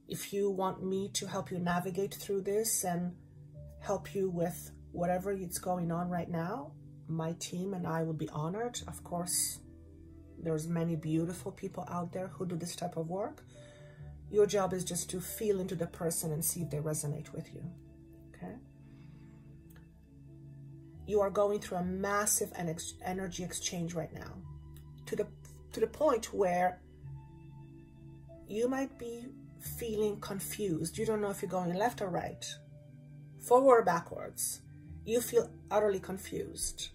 If you want me to help you navigate through this and help you with whatever is going on right now, my team and I would be honored. Of course, there's many beautiful people out there who do this type of work. Your job is just to feel into the person and see if they resonate with you. Okay? You are going through a massive energy exchange right now, to the point where you might be feeling confused. You don't know if you're going left or right, forward or backwards. You feel utterly confused.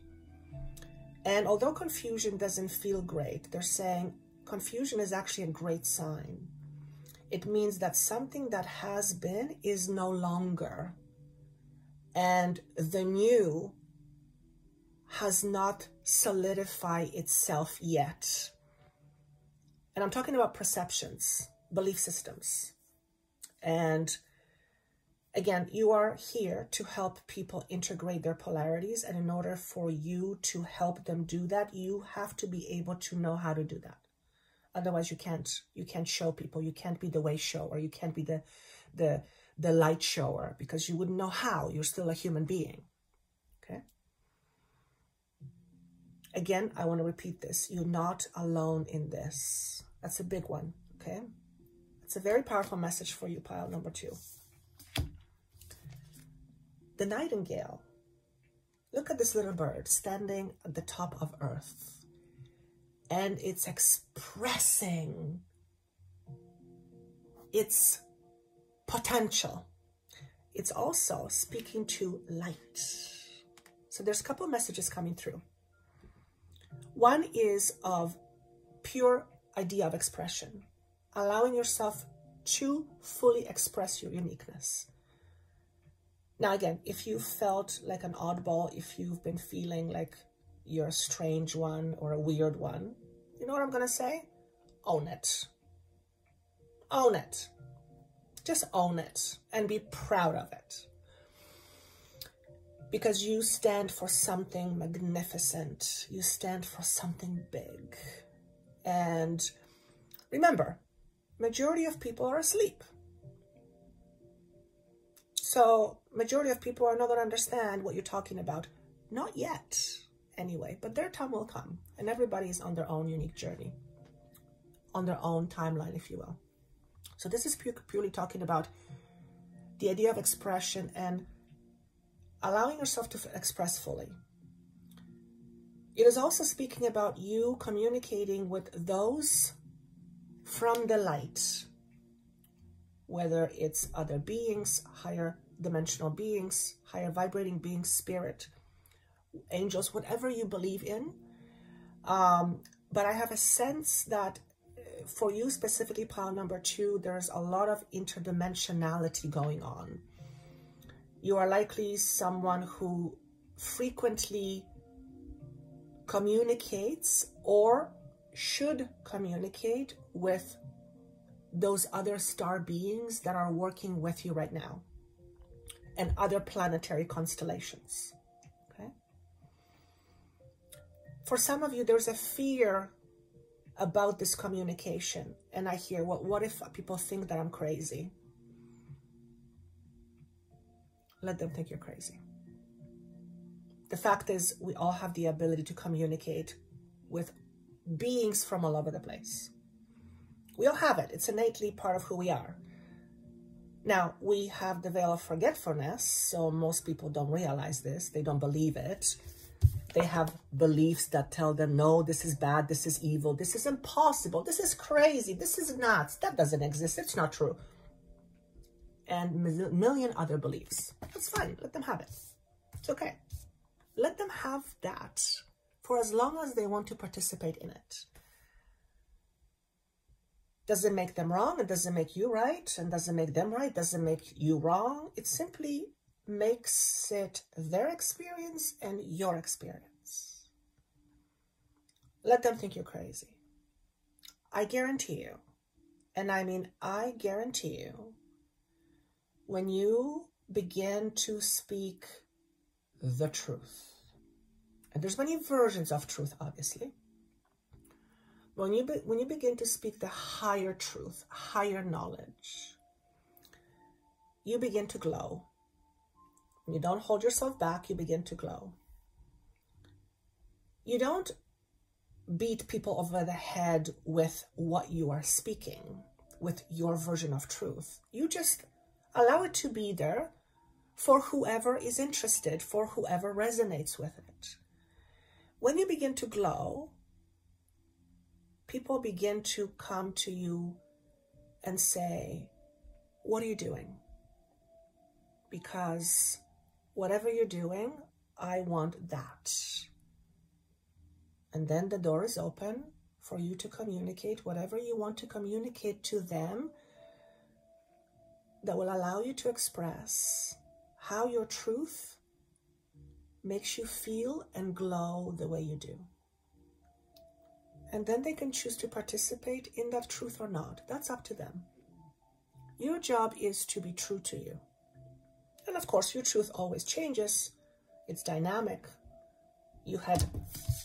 And although confusion doesn't feel great, they're saying confusion is actually a great sign. It means that something that has been is no longer, and the new has not solidified itself yet. And I'm talking about perceptions, belief systems. And again, you are here to help people integrate their polarities. And in order for you to help them do that, you have to be able to know how to do that. Otherwise, you can't show people. You can't be the way shower. You can't be the light shower, because you wouldn't know how. You're still a human being. Okay? Again, I want to repeat this. You're not alone in this. That's a big one, okay? It's a very powerful message for you, pile number 2. The nightingale. Look at this little bird standing at the top of earth. And it's expressing its potential. It's also speaking to light. So there's a couple of messages coming through. One is of pure idea of expression, allowing yourself to fully express your uniqueness. Now, again, if you felt like an oddball, if you've been feeling like you're a strange one or a weird one, you know what I'm going to say? Own it. Own it. Just own it and be proud of it. Because you stand for something magnificent. You stand for something big. And remember, majority of people are asleep. So majority of people are not going to understand what you're talking about. Not yet, anyway. But their time will come. And everybody is on their own unique journey. On their own timeline, if you will. So this is purely talking about the idea of expression and allowing yourself to express fully. It is also speaking about you communicating with those from the light, whether it's other beings, higher dimensional beings, higher vibrating beings, spirit, angels, whatever you believe in. But I have a sense that for you specifically, pile number 2, there's a lot of interdimensionality going on. You are likely someone who frequently communicates or should communicate with those other star beings that are working with you right now and other planetary constellations. Okay. For some of you, there's a fear about this communication. And I hear, well, what if people think that I'm crazy? Let them think you're crazy. The fact is, we all have the ability to communicate with beings from all over the place. We all have it. It's innately part of who we are. Now, we have the veil of forgetfulness, so most people don't realize this. They don't believe it. They have beliefs that tell them, no, this is bad, this is evil, this is impossible, this is crazy, this is nuts, that doesn't exist, it's not true. And a million other beliefs. That's fine. Let them have it. It's okay. Let them have that for as long as they want to participate in it. Doesn't make them wrong. It doesn't make you right. And doesn't make them right. Doesn't make you wrong. It simply makes it their experience and your experience. Let them think you're crazy. I guarantee you, and I mean I guarantee you, when you begin to speak the truth, and there's many versions of truth, obviously. When you begin to speak the higher truth, higher knowledge, you begin to glow. When you don't hold yourself back, you begin to glow. You don't beat people over the head with what you are speaking, with your version of truth. You just allow it to be there for whoever is interested, for whoever resonates with it. When you begin to glow, people begin to come to you and say, what are you doing? Because whatever you're doing, I want that. And then the door is open for you to communicate whatever you want to communicate to them that will allow you to express how your truth makes you feel and glow the way you do. And then they can choose to participate in that truth or not. That's up to them. Your job is to be true to you. And of course, your truth always changes. It's dynamic. You had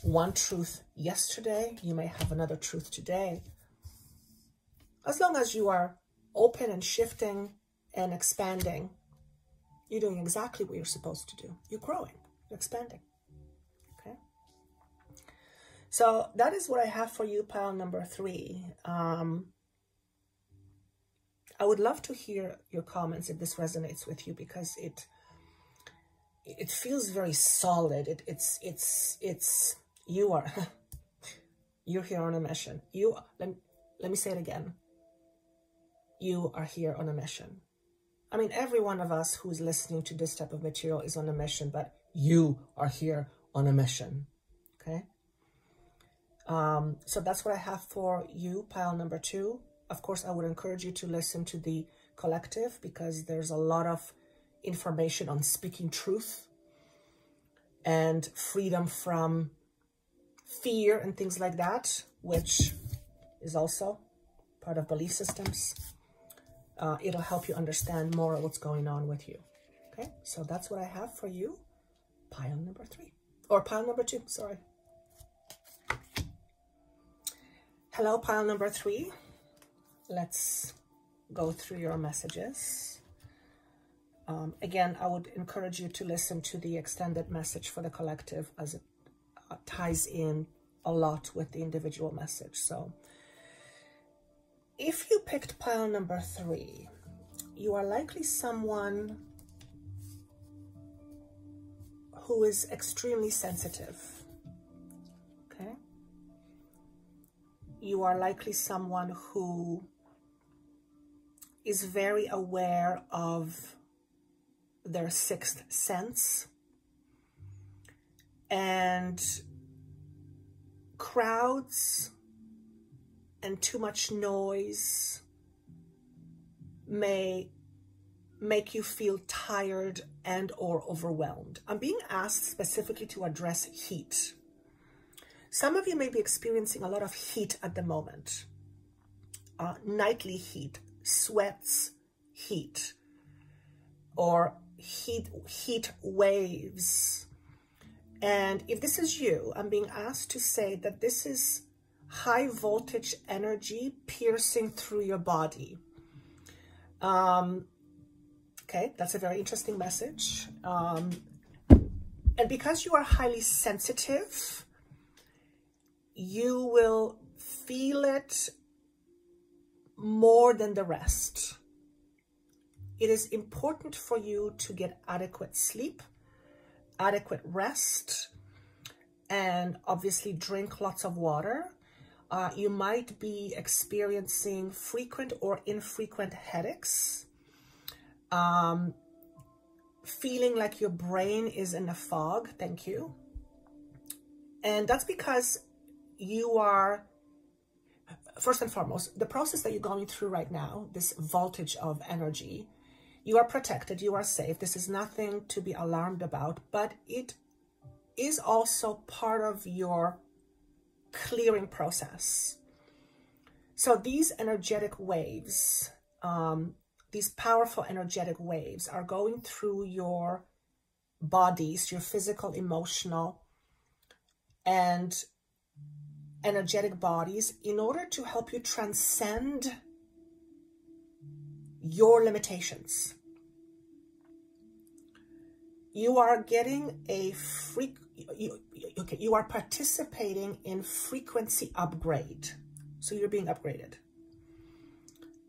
one truth yesterday. You may have another truth today. As long as you are open and shifting and expanding, you're doing exactly what you're supposed to do. You're growing. You're expanding. Okay? So that is what I have for you, pile number 3. I would love to hear your comments if this resonates with you, because it feels very solid. It's you are you're here on a mission. Let me say it again. You are here on a mission. I mean, every one of us who's listening to this type of material is on a mission, but you are here on a mission. Okay. So that's what I have for you, pile number 2. Of course, I would encourage you to listen to the collective, because there's a lot of information on speaking truth and freedom from fear and things like that, which is also part of belief systems. It'll help you understand more of what's going on with you. Okay, so that's what I have for you, pile number 3, or pile number 2, sorry. Hello, pile number 3. Let's go through your messages. Again, I would encourage you to listen to the extended message for the collective, as it ties in a lot with the individual message. So if you picked pile number 3, you are likely someone who is extremely sensitive. Okay? You are likely someone who is very aware of their 6th sense, and crowds and too much noise may make you feel tired and or overwhelmed. I'm being asked specifically to address heat. Some of you may be experiencing a lot of heat at the moment. Nightly heat, sweats, heat, or heat waves. And if this is you, I'm being asked to say that this is high voltage energy piercing through your body. Okay, that's a very interesting message. And because you are highly sensitive, you will feel it more than the rest. It is important for you to get adequate sleep, adequate rest, and obviously drink lots of water. You might be experiencing frequent or infrequent headaches, feeling like your brain is in a fog. Thank you. And that's because you are, first and foremost, the process that you're going through right now, this voltage of energy, you are protected, you are safe. This is nothing to be alarmed about, but it is also part of your clearing process. So these energetic waves, these powerful energetic waves are going through your bodies, your physical, emotional, and energetic bodies, in order to help you transcend your limitations. You are getting a you are participating in frequency upgrade. So you're being upgraded.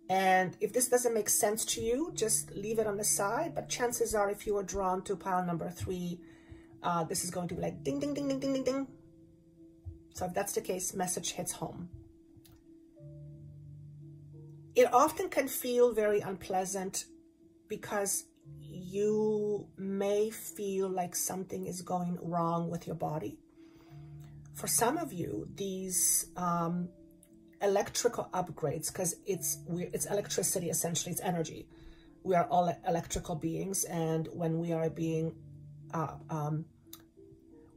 And if this doesn't make sense to you, just leave it on the side. But chances are, if you are drawn to pile number 3, this is going to be like ding, ding, ding, ding, ding, ding, ding. So if that's the case, message hits home. It often can feel very unpleasant because you may feel like something is going wrong with your body. For some of you, these electrical upgrades, because it's electricity, essentially, it's energy. We are all electrical beings, and when we are being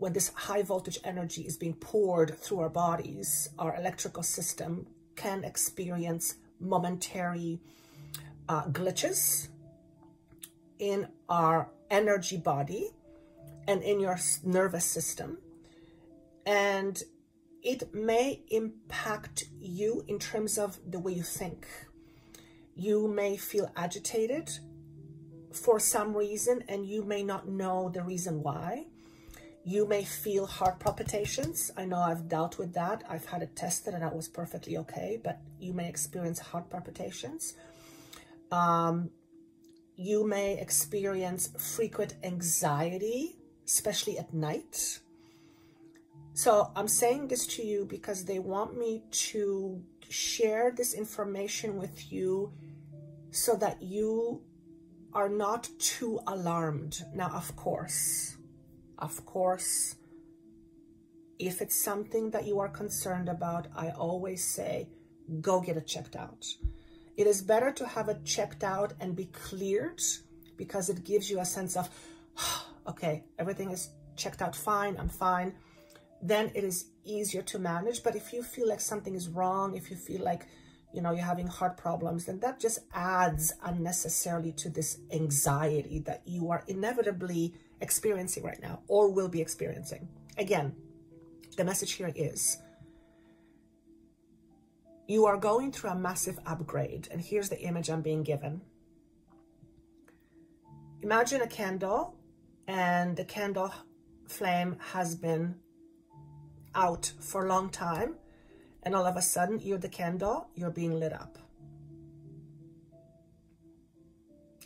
when this high voltage energy is being poured through our bodies, our electrical system can experience momentary glitches in our energy body and in your nervous system. And it may impact you in terms of the way you think. You may feel agitated for some reason, and you may not know the reason why. You may feel heart palpitations. I know I've dealt with that. I've had it tested and that was perfectly okay, but you may experience heart palpitations. You may experience frequent anxiety, especially at night. So I'm saying this to you because they want me to share this information with you so that you are not too alarmed. Now, of course, if it's something that you are concerned about, I always say, go get it checked out. It is better to have it checked out and be cleared because it gives you a sense of, okay, everything is checked out fine, I'm fine. Then it is easier to manage. But if you feel like something is wrong, if you feel like, you know, you're having heart problems, then that just adds unnecessarily to this anxiety that you are inevitably experiencing right now or will be experiencing. Again, the message here is, you are going through a massive upgrade. And here's the image I'm being given. Imagine a candle, and the candle flame has been out for a long time. And all of a sudden, you're the candle, you're being lit up.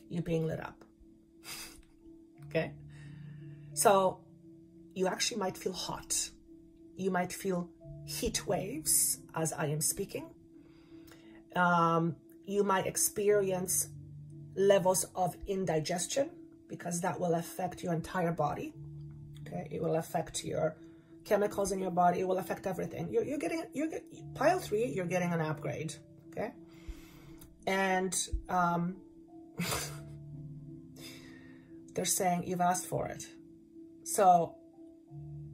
You're being lit up. Okay? So you actually might feel hot. You might feel heat waves as I am speaking. You might experience levels of indigestion because that will affect your entire body. Okay, it will affect your chemicals in your body. It will affect everything. You're getting pile 3. You're getting an upgrade. Okay, and they're saying you've asked for it. So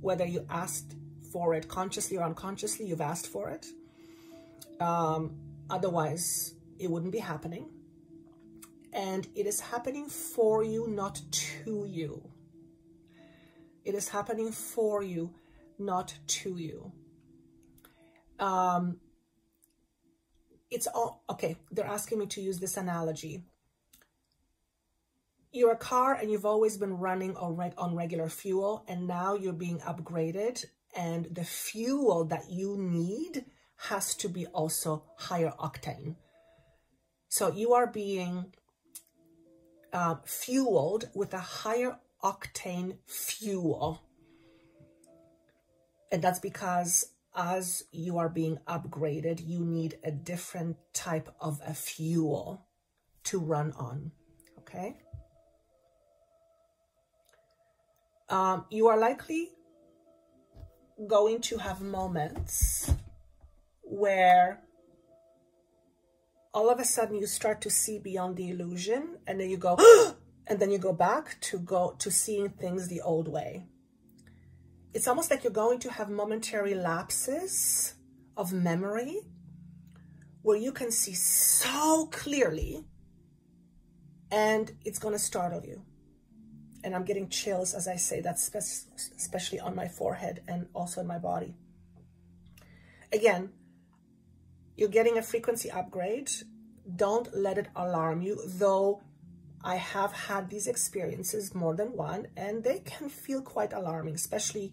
whether you asked for it consciously or unconsciously, you've asked for it. Otherwise, it wouldn't be happening. And it is happening for you, not to you. It is happening for you, not to you. It's all, okay, they're asking me to use this analogy. You're a car and you've always been running on regular fuel, and now you're being upgraded, and the fuel that you need has to be also higher octane. So you are being fueled with a higher octane fuel. And that's because as you are being upgraded, you need a different type of a fuel to run on, okay? You are likely going to have moments where all of a sudden you start to see beyond the illusion, and then you go, and then you go back to seeing things the old way. It's almost like you're going to have momentary lapses of memory where you can see so clearly, and it's going to startle you. And I'm getting chills as I say that, especially on my forehead and also in my body. Again, you're getting a frequency upgrade. Don't let it alarm you, though I have had these experiences more than one, and they can feel quite alarming, especially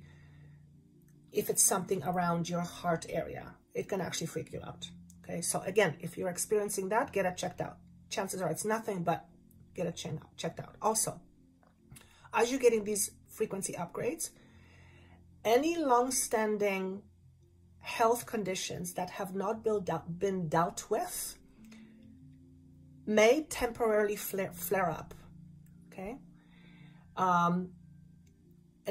if it's something around your heart area. It can actually freak you out. Okay, so again, if you're experiencing that, get it checked out. Chances are it's nothing, but get it checked out. Also, as you're getting these frequency upgrades, any long-standing health conditions that have not been dealt with may temporarily flare up, okay? And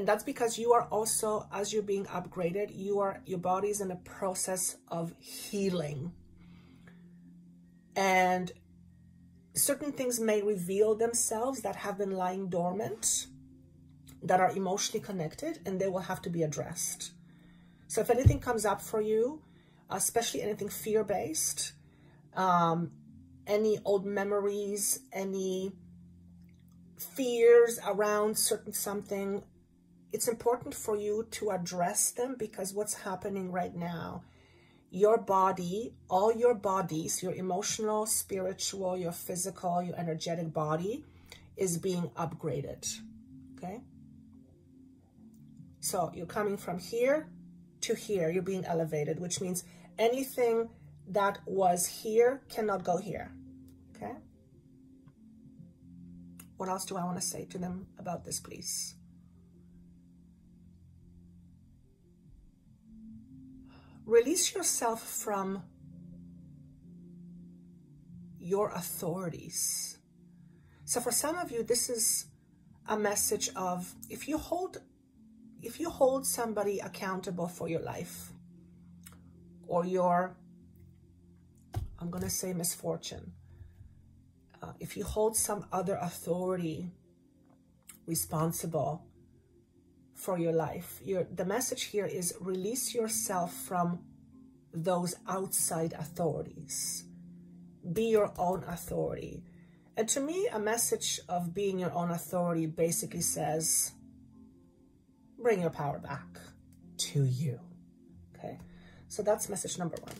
that's because you are also, as you're being upgraded, your body is in a process of healing. And certain things may reveal themselves that have been lying dormant, that are emotionally connected, and they will have to be addressed. So if anything comes up for you, especially anything fear-based, any old memories, any fears around certain something, it's important for you to address them, because what's happening right now, your body, all your bodies, your emotional, spiritual, your physical, your energetic body is being upgraded, okay? So you're coming from here to here. You're being elevated, which means anything that was here cannot go here. Okay? What else do I want to say to them about this, please? Release yourself from your authorities. So for some of you, this is a message of if you hold somebody accountable for your life or your, I'm going to say misfortune, if you hold some other authority responsible for your life, the message here is release yourself from those outside authorities. Be your own authority. And to me, a message of being your own authority basically says, bring your power back to you. Okay, so that's message number 1.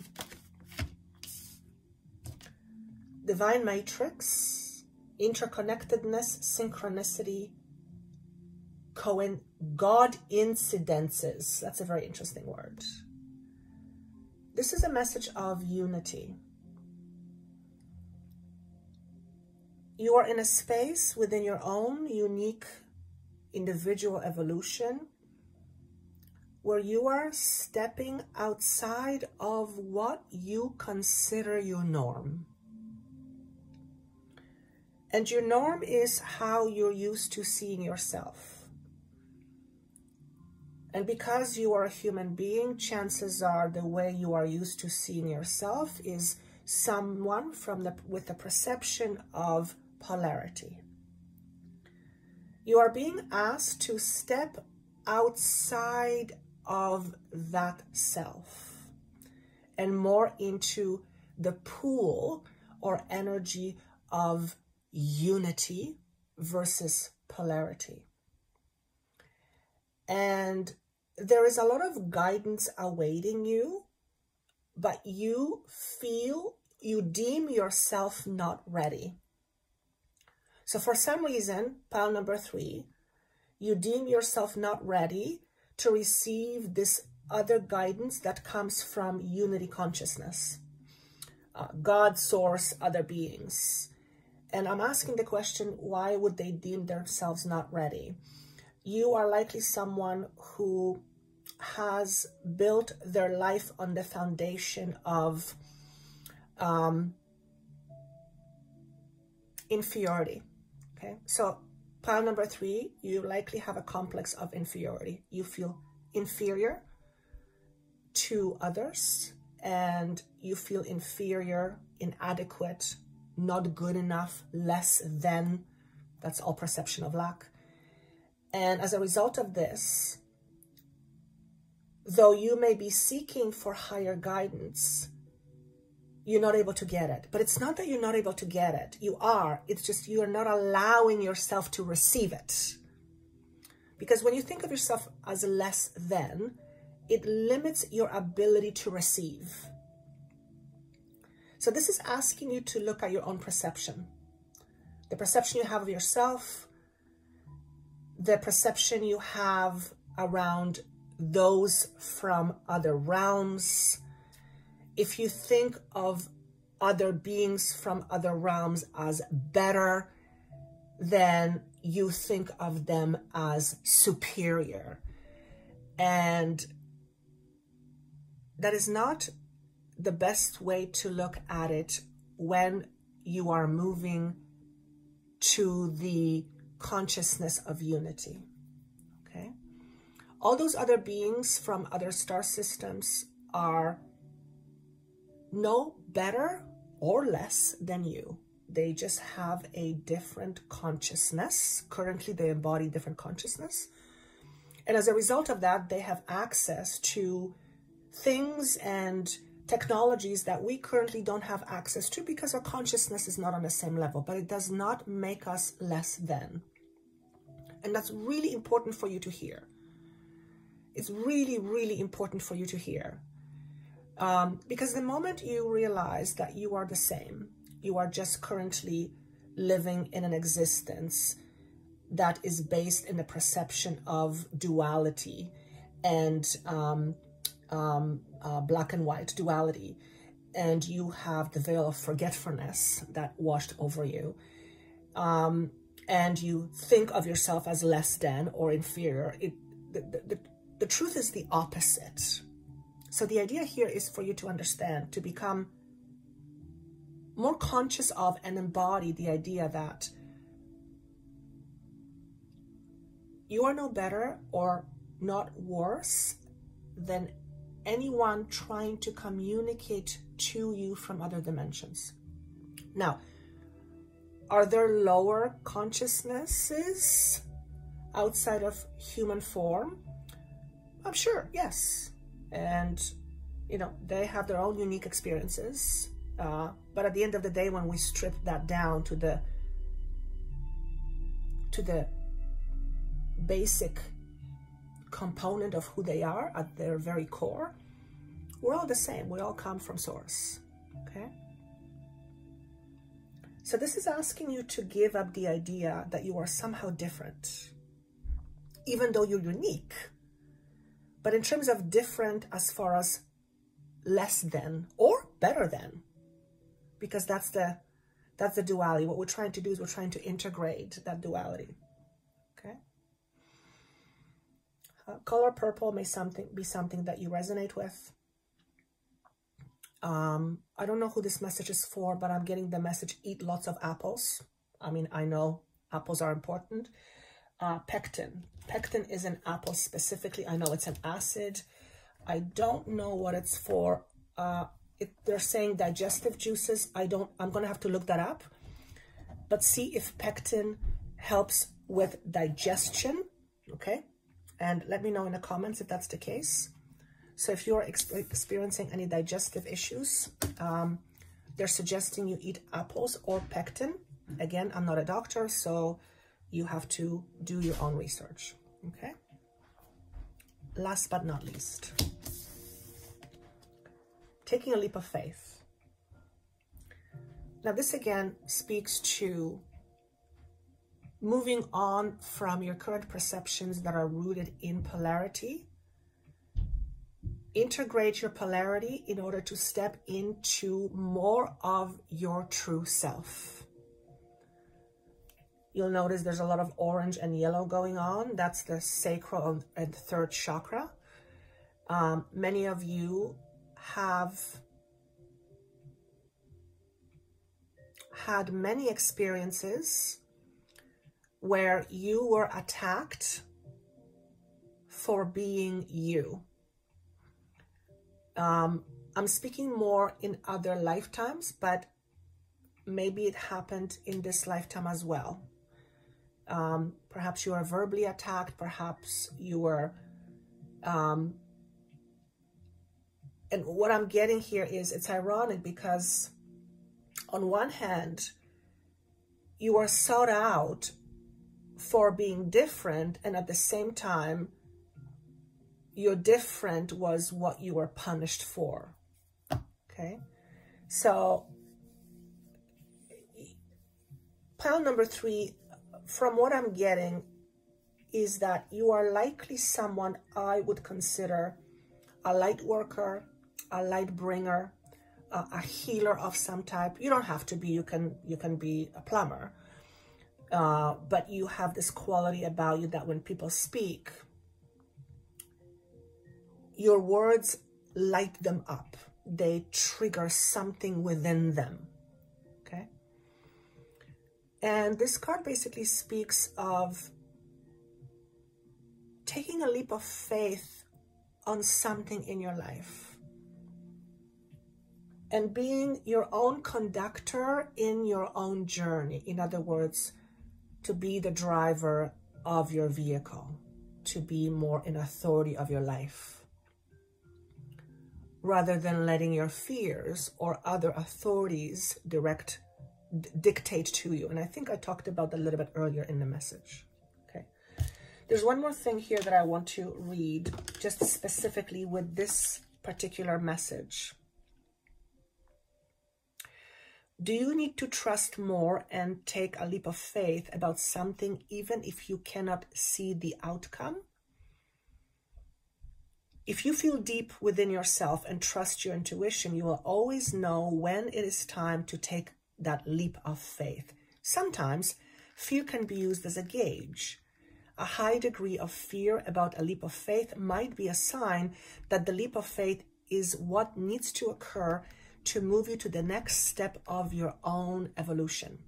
Divine matrix, interconnectedness, synchronicity, God incidences. That's a very interesting word. This is a message of unity. You are in a space within your own unique individual evolution where you are stepping outside of what you consider your norm. And your norm is how you're used to seeing yourself. And because you are a human being, chances are the way you are used to seeing yourself is someone with a perception of polarity. You are being asked to step outside of that self and more into the pool or energy of unity versus polarity. And there is a lot of guidance awaiting you, but you deem yourself not ready. So for some reason, pile number 3, you deem yourself not ready to receive this other guidance that comes from unity consciousness, God, source, other beings. And I'm asking the question, why would they deem themselves not ready? You are likely someone who has built their life on the foundation of inferiority. Okay, so pile number 3, you likely have a complex of inferiority. You feel inferior to others, and you feel inferior, inadequate, not good enough, less than. That's all perception of lack. And as a result of this, though you may be seeking for higher guidance, you're not able to get it. But it's not that you're not able to get it. You are. It's just you are not allowing yourself to receive it. Because when you think of yourself as less than, it limits your ability to receive. So this is asking you to look at your own perception. The perception you have of yourself, the perception you have around those from other realms. If you think of other beings from other realms as better, then you think of them as superior. And that is not the best way to look at it when you are moving to the consciousness of unity. Okay? All those other beings from other star systems are no better or less than you. They just have a different consciousness. Currently, they embody different consciousness. And as a result of that, they have access to things and technologies that we currently don't have access to because our consciousness is not on the same level, but it does not make us less than. And that's really important for you to hear. It's really, really important for you to hear. Because the moment you realize that you are the same, you are just currently living in an existence that is based in the perception of duality and black and white duality, and you have the veil of forgetfulness that washed over you, and you think of yourself as less than or inferior. The truth is the opposite. So the idea here is for you to understand, to become more conscious of and embody the idea that you are no better or not worse than anyone trying to communicate to you from other dimensions. Now, are there lower consciousnesses outside of human form? I'm sure, yes. And, you know, they have their own unique experiences. But at the end of the day, when we strip that down to the basic component of who they are at their very core, we're all the same. We all come from source, okay? So this is asking you to give up the idea that you are somehow different, even though you're unique. But in terms of different as far as less than or better than, because that's the duality. What we're trying to do is we're trying to integrate that duality, okay? Color purple may be something that you resonate with. I don't know who this message is for, but I'm getting the message, eat lots of apples. I mean, I know apples are important. Pectin. Pectin is an apple specifically. I know it's an acid. I don't know what it's for. They're saying digestive juices. I'm going to have to look that up. But see if pectin helps with digestion, okay? And let me know in the comments if that's the case. So if you're experiencing any digestive issues, they're suggesting you eat apples or pectin. Again, I'm not a doctor, so you have to do your own research, okay? Last but not least, taking a leap of faith. Now, this again speaks to moving on from your current perceptions that are rooted in polarity. Integrate your polarity in order to step into more of your true self. You'll notice there's a lot of orange and yellow going on. That's the sacral and third chakra. Many of you have had many experiences where you were attacked for being you. I'm speaking more in other lifetimes, but maybe it happened in this lifetime as well. Perhaps you were verbally attacked, perhaps you were, and what I'm getting here is it's ironic because on one hand, you are sought out for being different, and at the same time, your different was what you were punished for, okay? So, pile number 3, from what I'm getting, is that you are likely someone I would consider a light worker, a light bringer, a healer of some type. You don't have to be, you can be a plumber, but you have this quality about you that when people speak, your words light them up. They trigger something within them, okay? And this card basically speaks of taking a leap of faith on something in your life and being your own conductor in your own journey. In other words, to be the driver of your vehicle, to be more in authority of your life, rather than letting your fears or other authorities dictate to you. And I think I talked about that a little bit earlier in the message, okay? There's one more thing here that I want to read, just specifically with this particular message. Do you need to trust more and take a leap of faith about something even if you cannot see the outcome? If you feel deep within yourself and trust your intuition, you will always know when it is time to take that leap of faith. Sometimes fear can be used as a gauge. A high degree of fear about a leap of faith might be a sign that the leap of faith is what needs to occur to move you to the next step of your own evolution.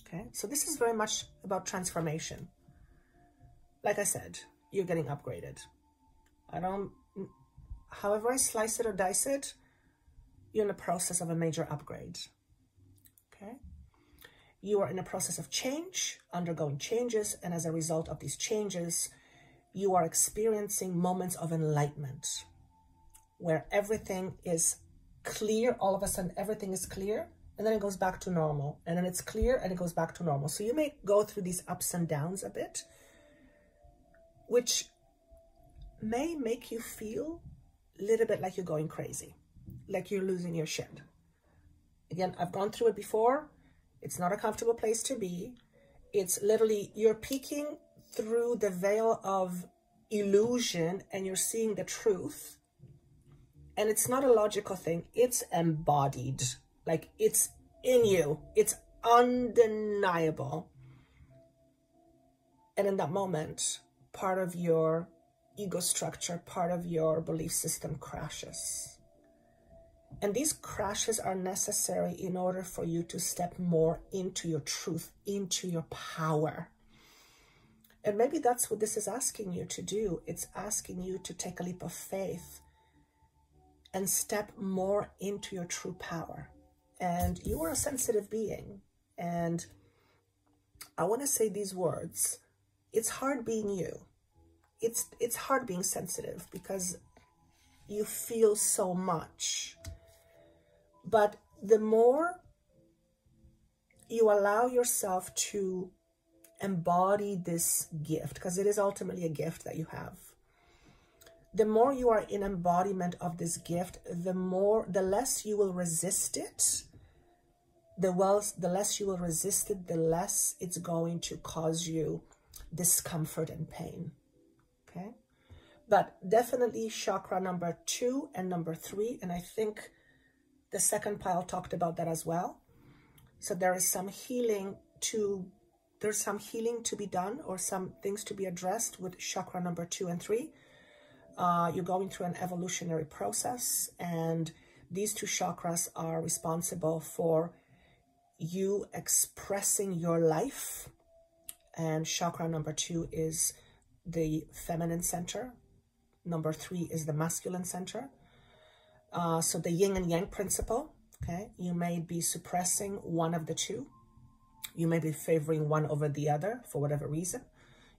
Okay, so this is very much about transformation. Like I said, you're getting upgraded. However I slice it or dice it, you're in the process of a major upgrade. Okay, you are in a process of change, undergoing changes, and as a result of these changes, you are experiencing moments of enlightenment where everything is clear. All of a sudden, everything is clear, and then it goes back to normal, and then it's clear, and it goes back to normal. So you may go through these ups and downs a bit, which may make you feel a little bit like you're going crazy, like you're losing your shit. Again, I've gone through it before. It's not a comfortable place to be. It's literally, you're peeking through the veil of illusion and you're seeing the truth. And it's not a logical thing. It's embodied. Like, it's in you. It's undeniable. And in that moment, part of your ego structure, part of your belief system crashes. And these crashes are necessary in order for you to step more into your truth, into your power. And maybe that's what this is asking you to do. It's asking you to take a leap of faith and step more into your true power. And you are a sensitive being. And I want to say these words. It's hard being you. It's hard being sensitive because you feel so much. But the more you allow yourself to embody this gift, because it is ultimately a gift that you have, the more you are in embodiment of this gift, the less you will resist it. The less you will resist it, the less it's going to cause you discomfort and pain. Okay? But definitely chakra number 2 and number 3, and I think the second pile talked about that as well. So there is some healing there's some healing to be done, or some things to be addressed with chakra number 2 and 3. You're going through an evolutionary process, and these 2 chakras are responsible for you expressing your life. And chakra number 2 is the feminine center. Number 3 is the masculine center. So the yin and yang principle, okay? You may be suppressing one of the 2. You may be favoring one over the other for whatever reason,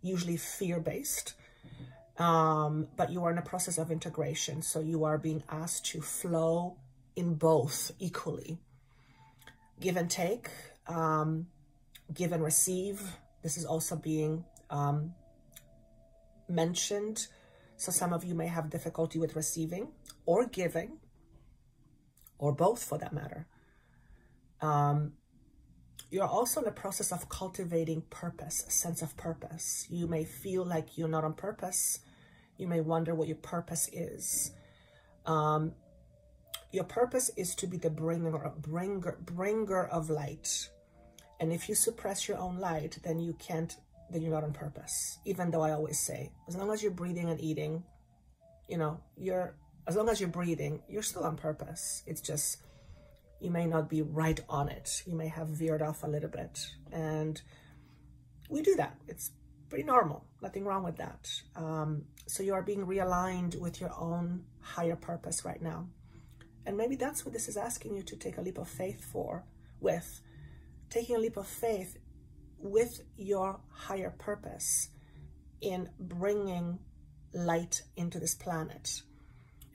usually fear-based. But you are in a process of integration. So you are being asked to flow in both equally. Give and take, give and receive. This is also being mentioned. So some of you may have difficulty with receiving or giving, or both for that matter. You're also in the process of cultivating purpose, a sense of purpose. You may feel like you're not on purpose. You may wonder what your purpose is. Your purpose is to be the bringer of light. And if you suppress your own light, then you're not on purpose. Even though I always say, as long as you're breathing and eating, as long as you're breathing, you're still on purpose. It's just, you may not be right on it. You may have veered off a little bit. And we do that. It's pretty normal. Nothing wrong with that. So you are being realigned with your own higher purpose right now. And maybe that's what this is asking you to take a leap of faith with. Taking a leap of faith with your higher purpose in bringing light into this planet.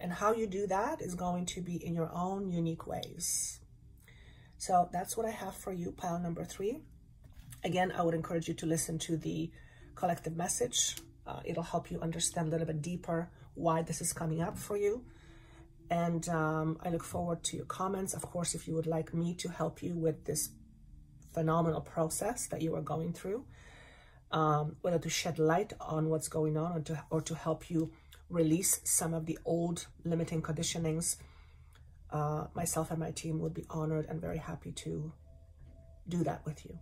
And how you do that is going to be in your own unique ways. So that's what I have for you, pile number 3. Again, I would encourage you to listen to the collective message. It'll help you understand a little bit deeper why this is coming up for you. And I look forward to your comments. Of course, if you would like me to help you with this phenomenal process that you are going through, whether to shed light on what's going on or to help you release some of the old limiting conditionings, myself and my team would be honored and very happy to do that with you.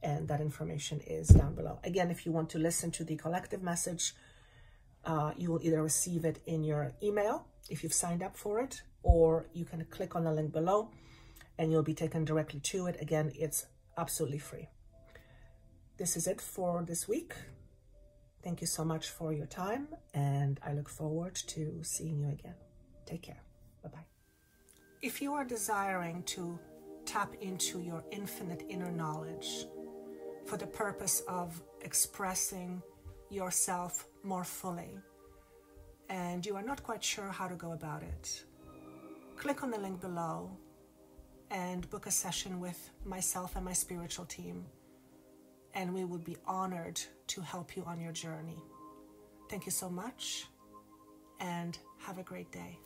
And that information is down below. Again, if you want to listen to the collective message, you will either receive it in your email if you've signed up for it, or you can click on the link below and you'll be taken directly to it. Again, it's absolutely free. This is it for this week. Thank you so much for your time, and I look forward to seeing you again. Take care. Bye-bye. If you are desiring to tap into your infinite inner knowledge for the purpose of expressing yourself more fully, and you are not quite sure how to go about it, click on the link below and book a session with myself and my spiritual team, and we would be honored to help you on your journey. Thank you so much, and have a great day.